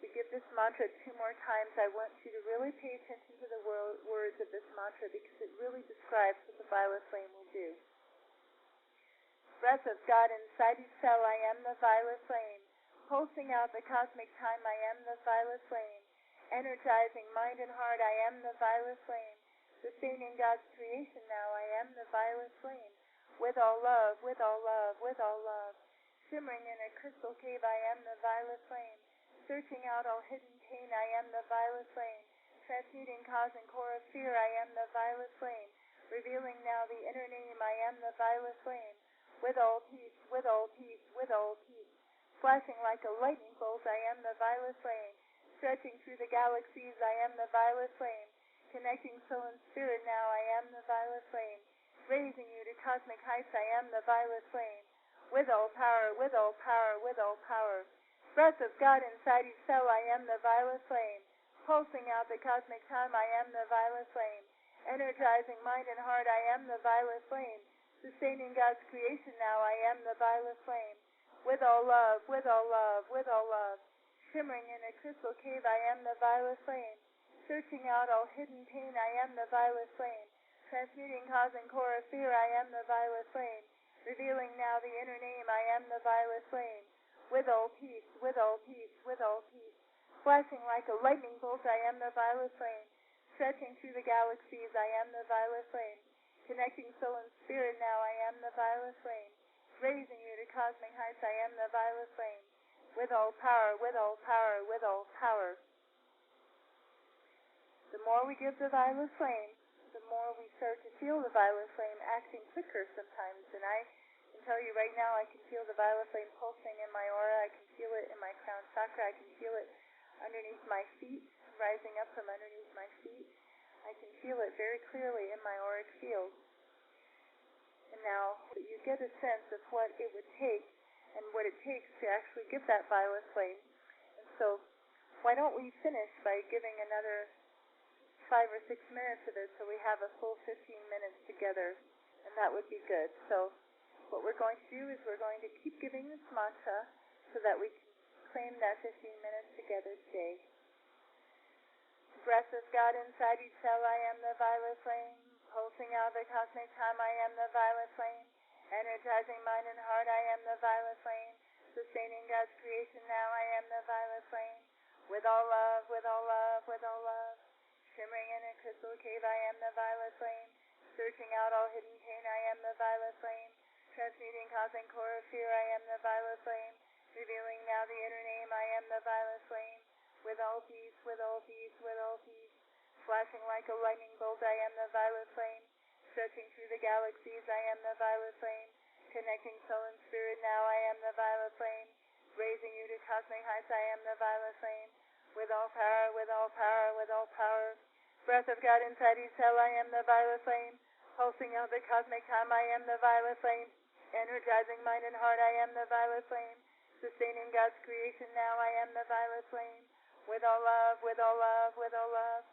We give this mantra 2 more times. I want you to really pay attention to the words of this mantra because it really describes what the violet flame will do. Breath of God inside each cell, I am the violet flame. Pulsing out the cosmic time, I am the violet flame. Energizing mind and heart, I am the violet flame. Sustaining God's creation now, I am the violet flame. With all love, with all love, with all love. shimmering in a crystal cave, I am the violet flame. Searching out all hidden pain, I am the violet flame. Transmuting cause and core of fear, I am the violet flame. Revealing now the inner name, I am the violet flame. With all peace, with all peace, with all peace. Flashing like a lightning bolt, I am the violet flame. Stretching through the galaxies, I am the violet flame. Connecting soul and spirit now, I am the violet flame. Raising you to cosmic heights, I am the violet flame. With all power, with all power, with all power. Breath of God inside each cell, I am the violet flame. Pulsing out the cosmic time, I am the violet flame. Energizing mind and heart, I am the violet flame. Sustaining God's creation now, I am the violet flame. With all love, with all love, with all love. Shimmering in a crystal cave, I am the violet flame. Searching out all hidden pain, I am the violet flame. Transmuting cause and core of fear, I am the violet flame. Revealing now the inner name, I am the violet flame. With all peace, with all peace, with all peace. Flashing like a lightning bolt, I am the violet flame. Stretching through the galaxies, I am the violet flame. Connecting soul and spirit now, I am the violet flame. Raising you to cosmic heights, I am the violet flame. With all power, with all power, with all power. The more we give the violet flame, the more we start to feel the violet flame acting quicker sometimes. And I can tell you right now, I can feel the violet flame pulsing in my aura. I can feel it in my crown chakra. I can feel it underneath my feet, rising up from underneath my feet. I can feel it very clearly in my auric field. And now you get a sense of what it would take and what it takes to actually give that violet flame. And so why don't we finish by giving another 5 or 6 minutes of it so we have a full 15 minutes together, and that would be good. So what we're going to do is we're going to keep giving this mantra so that we can claim that 15 minutes together today. Breath of God inside each cell, I am the violet flame. Pulsing out the cosmic time, I am the violet flame. Energizing mind and heart, I am the violet flame. Sustaining God's creation now, I am the violet flame. With all love, with all love, with all love. Shimmering in a crystal cave, I am the violet flame. Searching out all hidden pain, I am the violet flame. Transmuting cause and core of fear, I am the violet flame. Revealing now the inner name, I am the violet flame. With all peace, with all peace, with all peace. Flashing like a lightning bolt, I am the violet flame. Stretching through the galaxies, I am the violet flame. Connecting soul and spirit now, I am the violet flame. Raising you to cosmic heights, I am the violet flame. With all power, with all power, with all power. Breath of God inside each cell, I am the violet flame. Pulsing out the cosmic time, I am the violet flame. Energizing mind and heart, I am the violet flame. Sustaining God's creation now, I am the violet flame. With all love, with all love, with all love.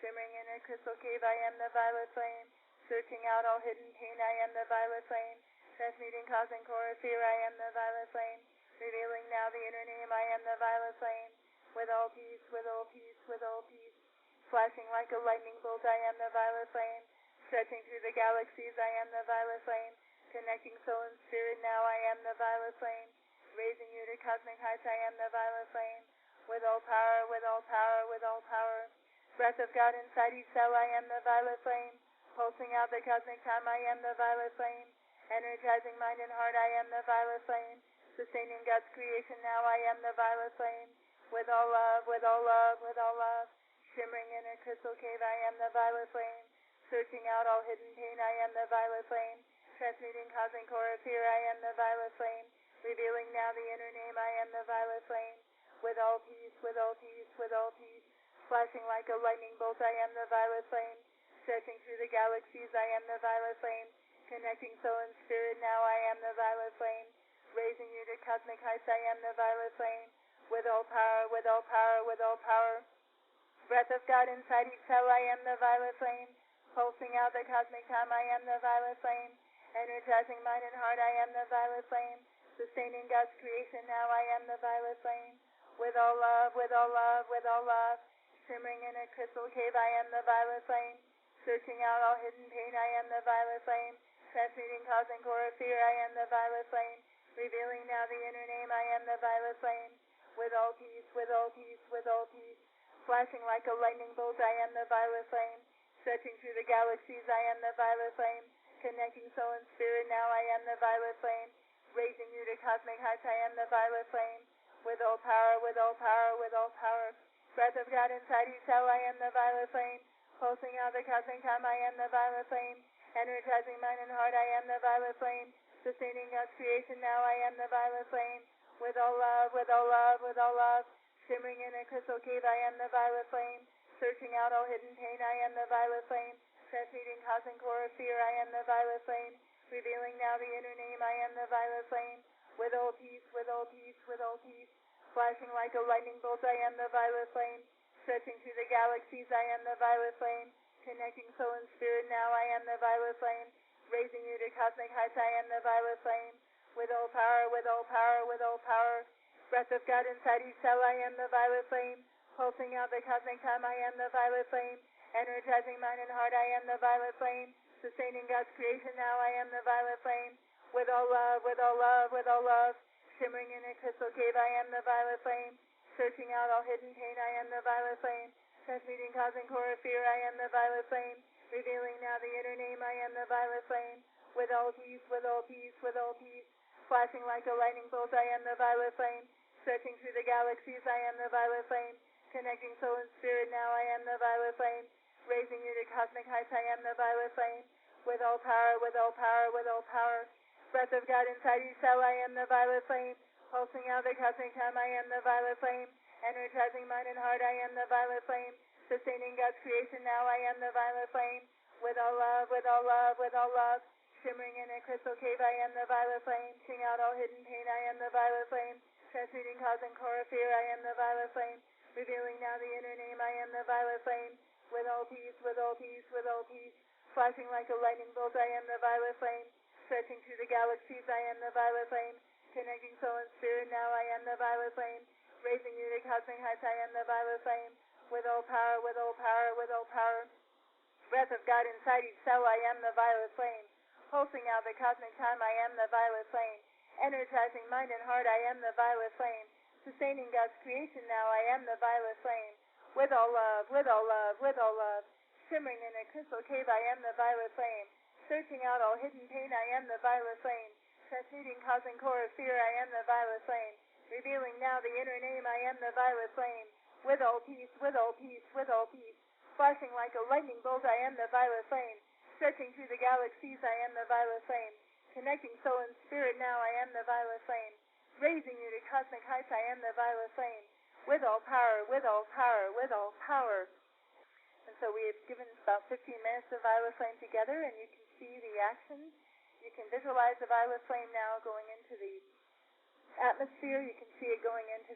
Shimmering in a crystal cave, I am the violet flame. Searching out all hidden pain, I am the violet flame. Transmuting cause and core of fear, I am the violet flame. Revealing now the inner name, I am the violet flame. With all peace, with all peace, with all peace. Flashing like a lightning bolt, I am the violet flame. Stretching through the galaxies, I am the violet flame. Connecting soul and spirit now, I am the violet flame. Raising you to cosmic heights, I am the violet flame. With all power, with all power, with all power. Breath of God inside each cell, I am the violet flame. Pulsing out the cosmic time, I am the violet flame. Energizing mind and heart, I am the violet flame. Sustaining God's creation now, I am the violet flame. With all love, with all love, with all love. Shimmering in a crystal cave, I am the violet flame. Searching out all hidden pain, I am the violet flame. Transmuting cause and core of fear, I am the violet flame. Revealing now the inner name, I am the violet flame. With all peace, with all peace, with all peace. Flashing like a lightning bolt, I am the violet flame. Stretching through the galaxies, I am the violet flame. Connecting soul and spirit now, I am the violet flame. Raising you to cosmic heights, I am the violet flame. With all power, with all power, with all power. Breath of God inside each cell, I am the violet flame. Pulsing out the cosmic time, I am the violet flame. Energizing mind and heart, I am the violet flame. Sustaining God's creation now, I am the violet flame. With all love, with all love, with all love. Shimmering in a crystal cave, I am the violet flame. Searching out all hidden pain, I am the violet flame. Transmuting cause and core of fear, I am the violet flame. Revealing now the inner name, I am the violet flame. With all peace, with all peace, with all peace. Flashing like a lightning bolt, I am the violet flame. Stretching through the galaxies, I am the violet flame. Connecting soul and spirit now, I am the violet flame. raising you to cosmic heights. I am the violet flame, with all power, with all power, with all power. Breath of God inside each cell. I am the violet flame, pulsing out the cosmic time. I am the violet flame, energizing mind and heart. I am the violet flame, sustaining God's creation. Now I am the violet flame, with all love, with all love, with all love. Shimmering in a crystal cave. I am the violet flame, searching out all hidden pain. I am the violet flame, transmuting cosmic core of fear. I am the violet flame, revealing now the inner name. I am the violet flame, with all peace, with all peace, with all peace. Flashing like a lightning bolt. I am the violet flame, stretching through the galaxies. I am the violet flame, connecting soul and spirit. Now I am the violet flame, raising you to cosmic heights. I am the violet flame, with all power, with all power, with all power. Breath of God inside each cell. I am the violet flame, pulsing out the cosmic time. I am the violet flame, energizing mind and heart. I am the violet flame, sustaining God's creation. Now I am the violet flame, with all love, with all love, with all love. Shimmering in a crystal cave. I am the violet flame, searching out all hidden pain. I am the violet flame, transmuting cosmic core of fear. I am the violet flame, revealing now the inner name. I am the violet flame, with all peace, with all peace, with all peace. Flashing like a lightning bolt. I am the violet flame, stretching through the galaxies. I am the violet flame, connecting soul and spirit. Now I am the violet flame, raising you to cosmic heights. I am the violet flame, with all power, with all power, with all power. Breath of God inside each cell. I am the violet flame, pulsing out the cosmic time. I am the violet flame, energizing mind and heart. I am the violet flame, sustaining God's creation. Now I am the violet flame, with all love, with all love, with all love. Shimmering in a crystal cave. I am the violet flame, seeing out all hidden pain. I am the violet flame, transmuting cosmic core of fear. I am the violet flame, revealing now the inner name. I am the violet flame, with all peace, with all peace, with all peace. Flashing like a lightning bolt. I am the violet flame, stretching through the galaxies. I am the violet flame, connecting soul and spirit. Now I am the violet flame, raising you to cosmic heights. I am the violet flame, with all power, with all power, with all power. Breath of God inside each cell. I am the violet flame, pulsing out the cosmic time. I am the violet flame, energizing mind and heart. I am the violet flame, sustaining God's creation. Now I am the violet flame, with all love, with all love, with all love. Shimmering in a crystal cave. I am the violet flame, searching out all hidden pain. I am the violet flame, transmuting cosmic core of fear. I am the violet flame, revealing now the inner name. I am the violet flame, with all peace, with all peace, with all peace. Flashing like a lightning bolt. I am the violet flame, stretching through the galaxies. I am the violet flame, connecting soul and spirit. Now I am the violet flame, raising you to cosmic heights. I am the violet flame, with all power, with all power, with all power. And so we have given about 15 minutes of violet flame together, and you can see the actions. You can visualize the violet flame now going into the atmosphere. You can see it going into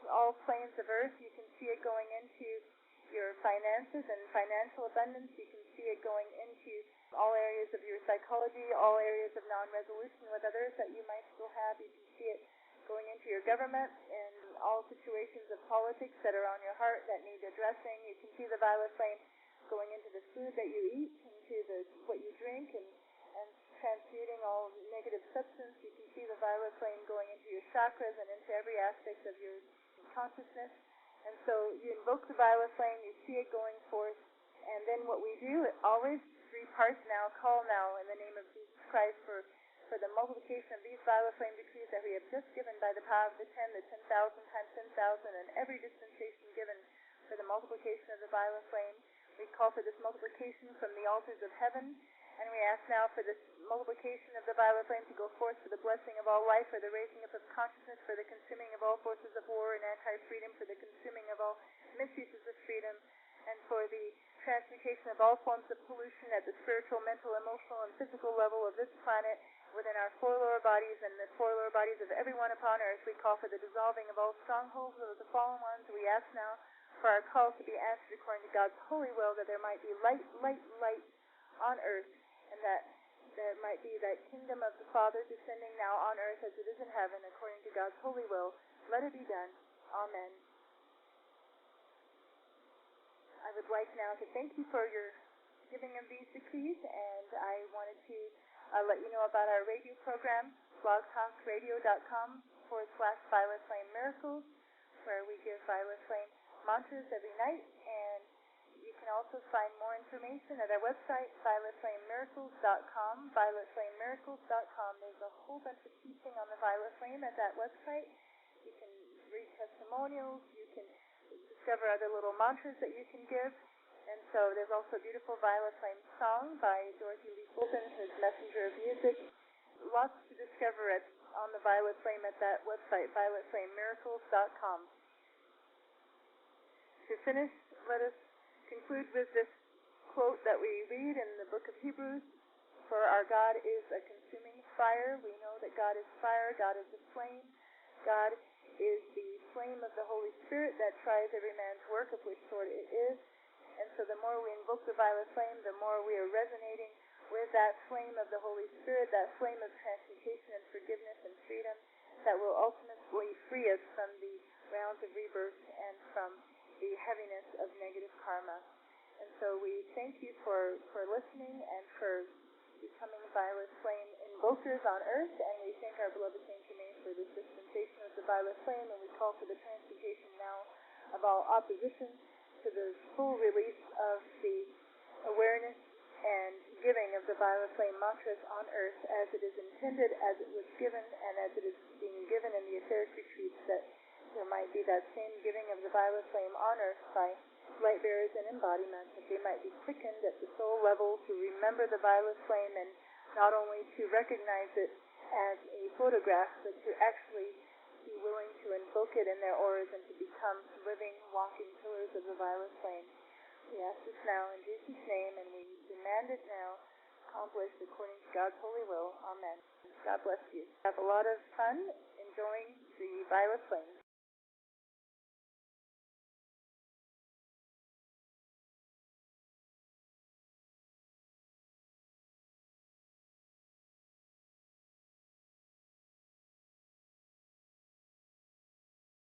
all planes of earth. You can see it going into your finances and financial abundance. You can see it going into all areas of your psychology, all areas of non-resolution with others that you might still have. You can see it going into your government and all situations of politics that are on your heart that need addressing. You can see the violet flame going into the food that you eat, into what you drink, and transmuting all negative substance. You can see the violet flame going into your chakras and into every aspect of your consciousness. And so you invoke the violet flame, you see it going forth, and then what we do, always 3 parts now, call now in the name of Jesus Christ for the multiplication of these violet flame decrees that we have just given by the power of the 10, the 10,000 times 10,000, and every dispensation given for the multiplication of the violet flame. We call for this multiplication from the altars of heaven, and we ask now for this multiplication of the violet flame to go forth for the blessing of all life, for the raising up of consciousness, for the consuming of all forces of war and anti-freedom, for the consuming of all misuses of freedom, and for the transmutation of all forms of pollution at the spiritual, mental, emotional, and physical level of this planet, within our 4 lower bodies and the 4 lower bodies of everyone upon earth. We call for the dissolving of all strongholds of the fallen ones. We ask now for our calls to be answered according to God's holy will, that there might be light, light, light on earth, and that there might be that kingdom of the Father descending now on earth as it is in heaven, according to God's holy will. Let it be done. Amen. I would like now to thank you for your giving of these decrees, and I wanted to let you know about our radio program, blogtalkradio.com/Violet Flame Miracles, where we give Violet Flame mantras every night, and you can also find more information at our website, violetflamemiracles.com, violetflamemiracles.com. There's a whole bunch of teaching on the violet flame at that website. You can read testimonials, you can discover other little mantras that you can give. And so there's also a beautiful violet flame song by Dorothy Lee Fulton, who's Messenger of Music. Lots to discover on the violet flame at that website, violetflamemiracles.com. To finish, let us conclude with this quote that we read in the book of Hebrews. For our God is a consuming fire. We know that God is fire. God is a flame. God is the flame of the Holy Spirit that tries every man's work, of which sort it is. And so the more we invoke the violet flame, the more we are resonating with that flame of the Holy Spirit, that flame of transmutation and forgiveness and freedom that will ultimately free us from the rounds of rebirth and from the heaviness of negative karma. And so we thank you for listening and for becoming violet flame invokers on earth, and we thank our beloved Saint Germain for this dispensation of the violet flame, and we call for the transmutation now of all opposition to the full release of the awareness and giving of the violet flame mantras on earth as it is intended, as it was given, and as it is being given in the etheric retreats, that there might be that same giving of the violet flame on earth by light bearers and embodiments, that they might be quickened at the soul level to remember the violet flame, and not only to recognize it as a photograph, but to actually be willing to invoke it in their auras and to become living, walking pillars of the violet flame. We ask this now in Jesus' name, and we demand it now accomplished according to God's holy will. Amen. God bless you. Have a lot of fun enjoying the violet flame.